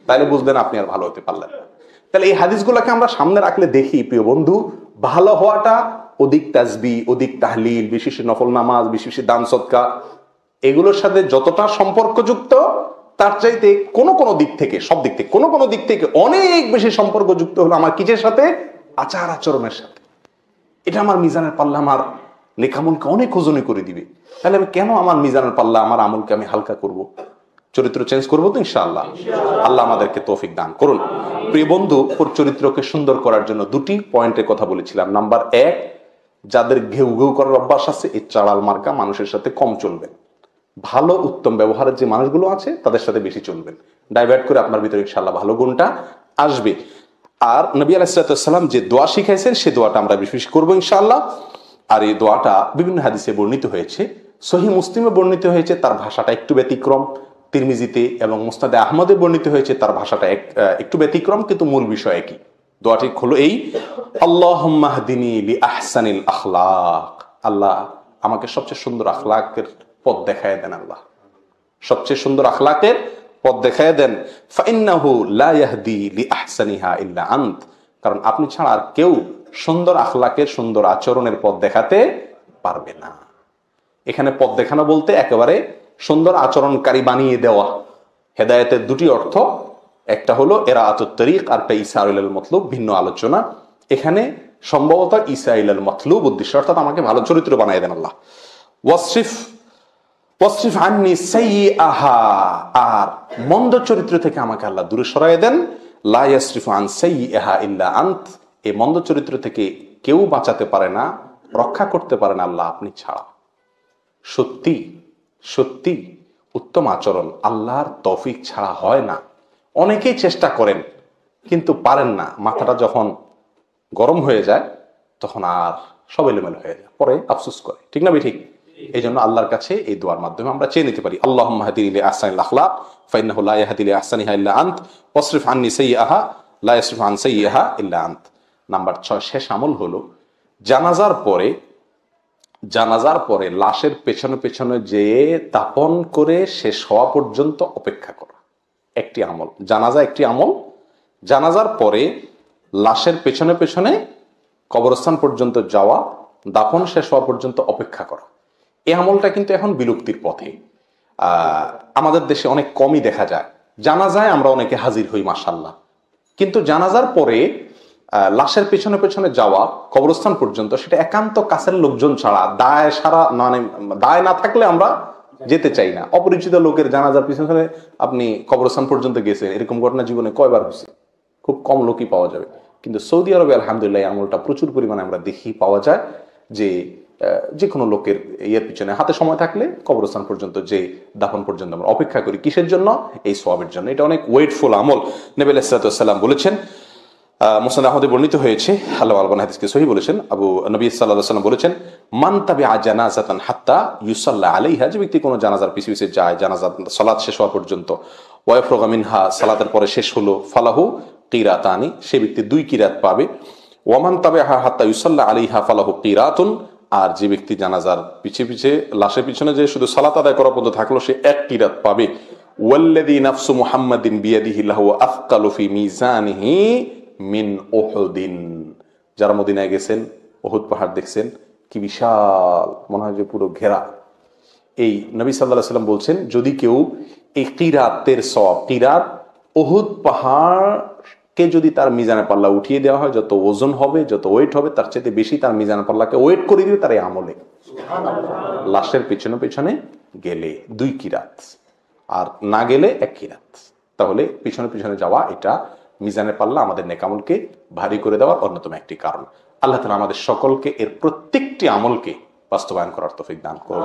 তাহলে বুঝবেন আপনি আর ভালো হতে পারলেন না। তাহলে এই হাদিসগুলোকে আমরা সামনে রাখলে দেখি, প্রিয় বন্ধু, ভালো হওয়াটা অধিক তাসবিহ, অধিক তাহলিল, বিশেষ নফল নামাজ, বিশেষ দান সদকা, এগুলোর সাথে যতটা সম্পর্কযুক্ত, তার চাইতে কোনো কোনো দিক থেকে, সব দিক থেকে, কোনো কোনো দিক থেকে অনেক বেশি সম্পর্কযুক্ত হলো আমার কিসের সাথে? আচার আচরণের সাথে। এটা আমার মিজানের পাল্লা আমার নেকামলকে অনেক ওজনে করে দিবে। তাহলে আমি কেন আমার মিজানের পাল্লা, আমার আমলকে আমি হালকা করব? চরিত্র চেঞ্জ করবো তো ইনশাআল্লাহ। আল্লাহ আমাদেরকে তৌফিক দান করুন। প্রিয় বন্ধু, ওর চরিত্রকে সুন্দর করার জন্য দুটি পয়েন্টের কথা বলেছিলাম। নাম্বার 1, যাদের ঘেউ ঘেউ করার অভ্যাস আছে, এই চাড়াল মার্কা মানুষের সাথে কম চলবেন। ভালো উত্তম ব্যবহারের যে মানুষগুলো আছে তাদের সাথে বেশি চলবেন। ডাইভার্ট করে আপনার ভিতরে ইনশাআল্লাহ ভালো গুণটা আসবে। আর নবী আলাইহিস সালাম যে দোয়া শিখাইছেন, সে দোয়াটা আমরা বেশি করবো ইনশাআল্লাহ। আর এই দোয়াটা বিভিন্ন হাদিসে বর্ণিত হয়েছে, সহিহ মুসলিমে বর্ণিত হয়েছে, তার ভাষাটা একটু ব্যতিক্রম। তিরমিজিতে এবং মুসনাদে আহমদে বর্ণিত হয়েছে, তার ভাষাটা একটু ব্যতিক্রম, কিন্তু মূল বিষয় একই। দোয়াটি হলো এই, আল্লাহুম্মা হদিনি লি আহসানিল আখলাক। আল্লাহ আমাকে সবচেয়ে সুন্দর আখলাকের পথ দেখায় দেন, আল্লাহ সবচেয়ে সুন্দর আখলাকের পথ দেখায় দেন। ফাইন্নাহু লা ইয়াহদি লি আহসানিহা ইল্লা আন্ত, কারণ আপনি ছাড়া আর কেউ সুন্দর আখলাকের, সুন্দর আচরণের পথ দেখাতে পারবে না। এখানে পথ দেখানো বলতে একেবারে সুন্দর আচরণকারী বানিয়ে দেওয়া। হেদায়েতের দুটি অর্থ, একটা হলো ইরাআতুত তরিক, আর একটা ইসাইলুল মতলুব, ভিন্ন আলোচনা। এখানে সম্ভবত ইসাইলুল মতলুব উদ্দেশ্য, অর্থাৎ আমাকে ভালো চরিত্র বানিয়ে দেন আল্লাহ। ওয়াসরিফ আন্নি সাইয়্যাহা, আর মন্দ চরিত্র থেকে আমাকে আল্লাহ দূরে সরায় দেন। লা ইয়াসরিফু আন সাইয়্যাহা ইল্লা আন্ত, এই মন্দ চরিত্র থেকে কেউ বাঁচাতে পারে না, রক্ষা করতে পারে না আল্লাহ আপনি ছাড়া। সত্যি সত্যি উত্তম আচরণ আল্লাহর তৌফিক ছাড়া হয় না। অনেকেই চেষ্টা করেন কিন্তু পারেন না, মাথাটা যখন গরম হয়ে যায় তখন আর সব এলোমেলো হয়ে যায়, পরে আফসোস করে, ঠিক না ঠিক? এই জন্য আল্লাহর কাছে এই দোয়ার মাধ্যমে আমরা চেয়ে নিতে পারি, আল্লাহুম্মা হদিনি লি আহসানিল আখলাক ফাইন্নাহু লা ইয়াহদি লি আহসানিহা ইল্লা আন্ত ওয়াসরিফ আন্নি সাইয়্যাহা লা ইয়াসরিফু আন সাইয়্যাহা ইল্লা আন্ত। নাম্বার 6, শেষ আমল হলো জানাজার পরে লাশের পেছনে পেছনে যে দাফন করে শেষ হওয়া পর্যন্ত অপেক্ষা করা। একটি আমল, জানাজা একটি আমল। জানাজার পরে লাশের পেছনে পেছনে কবরস্থান পর্যন্ত যাওয়া, দাফন শেষ হওয়া পর্যন্ত অপেক্ষা করা। এই আমলটা কিন্তু এখন বিলুপ্তির পথে। আমাদের দেশে অনেক কমই দেখা যায়। জানাজায় আমরা অনেকে হাজির হই মাশাআল্লাহ, কিন্তু জানাজার পরে লাশের পেছনে পেছনে যাওয়া কবরস্থান পর্যন্ত, সেটা একান্ত কাছের লোকজন ছাড়া, দায় না থাকলে আমরা যেতে চাই না। অপরিচিত লোকের জানাজার পিছনে আপনি কবরস্থান পর্যন্ত গেছেন, এরকম ঘটনা জীবনে কয়বার হয়েছে? খুব কম লোকই পাওয়া যাবে। কিন্তু সৌদি আরবে আলহামদুলিল্লাহ আমলটা প্রচুর পরিমাণে আমরা দেখি, পাওয়া যায় যে কোনো লোকের ইয়ের পিছনে হাতে সময় থাকলে কবরস্থান পর্যন্ত যে দাফন পর্যন্ত আমরা অপেক্ষা করি। কিসের জন্য? এই সওয়াবের জন্য। এটা অনেক ওয়েটফুল আমল। নবী আলাইহিস সালাম বলেছেন, মুসনাদ আহমদে বর্ণিত হয়েছে, আল্লাহ আলবানী হাদিসকে সহিহ বলেছেন, নবী সাল্লাল্লাহু আলাইহি ওয়াসাল্লাম বলেছেন, মান তাবিআ জানাজাতান হাত্তা ইউসাল্লা আলাইহা, যে ব্যক্তি কোনো জানাজার পিছে পিছে যায়, জানাজার সালাত শেষ হওয়া পর্যন্ত, ওয়াফরাগা মিনহা, সালাতের পরে শেষ হলো, ফালাহু কিরাতানি, সে ব্যক্তি 2 কিরাত পাবে। ওয়ামান তাবিআহা হাত্তা ইউসাল্লা আলাইহা ফালাহু কিরাতুন, আর যে ব্যক্তি জানাজার পিছে পিছে লাশের পিছনে যে শুধু সালাত আদায় করা পর্যন্ত থাকলো, সে 1 কিরাত পাবে। ওয়াল্লাযী নাফসু মুহাম্মাদিন বিয়াদিহি লাহু আফকালু ফি মিজানিহি মিন উহুদিন, যারা মদিনায় গেছেন, উহুদ পাহাড় দেখছেন, কি বিশাল, মনে হয় যে পুরো ঘেরা। এই নবী সাল্লাল্লাহু আলাইহি ওয়াসাল্লাম বলছেন, যদি কেউ এই কিরাতের সওয়াব, কিরাত উহুদ পাহাড়কে যদি তার মিজানের পাল্লা উঠিয়ে দেওয়া হয়, যত ওজন হবে, যত ওয়েট হবে, তার চাইতে বেশি তার মিজানের পাল্লাকে ওয়েট করে দিবে তার এই আমলে। লাশের পেছনে পেছনে গেলে 2 কিরাত, আর না গেলে 1 কিরাত। তাহলে পিছনে পিছনে যাওয়া এটা মিজানের পাল্লা আমাদের নেকামলকে ভারী করে দেওয়ার অন্যতম একটি কারণ। আল্লাহ তাআলা আমাদের সকলকে এর প্রত্যেকটি আমলকে বাস্তবায়ন করার তৌফিক দান করুন।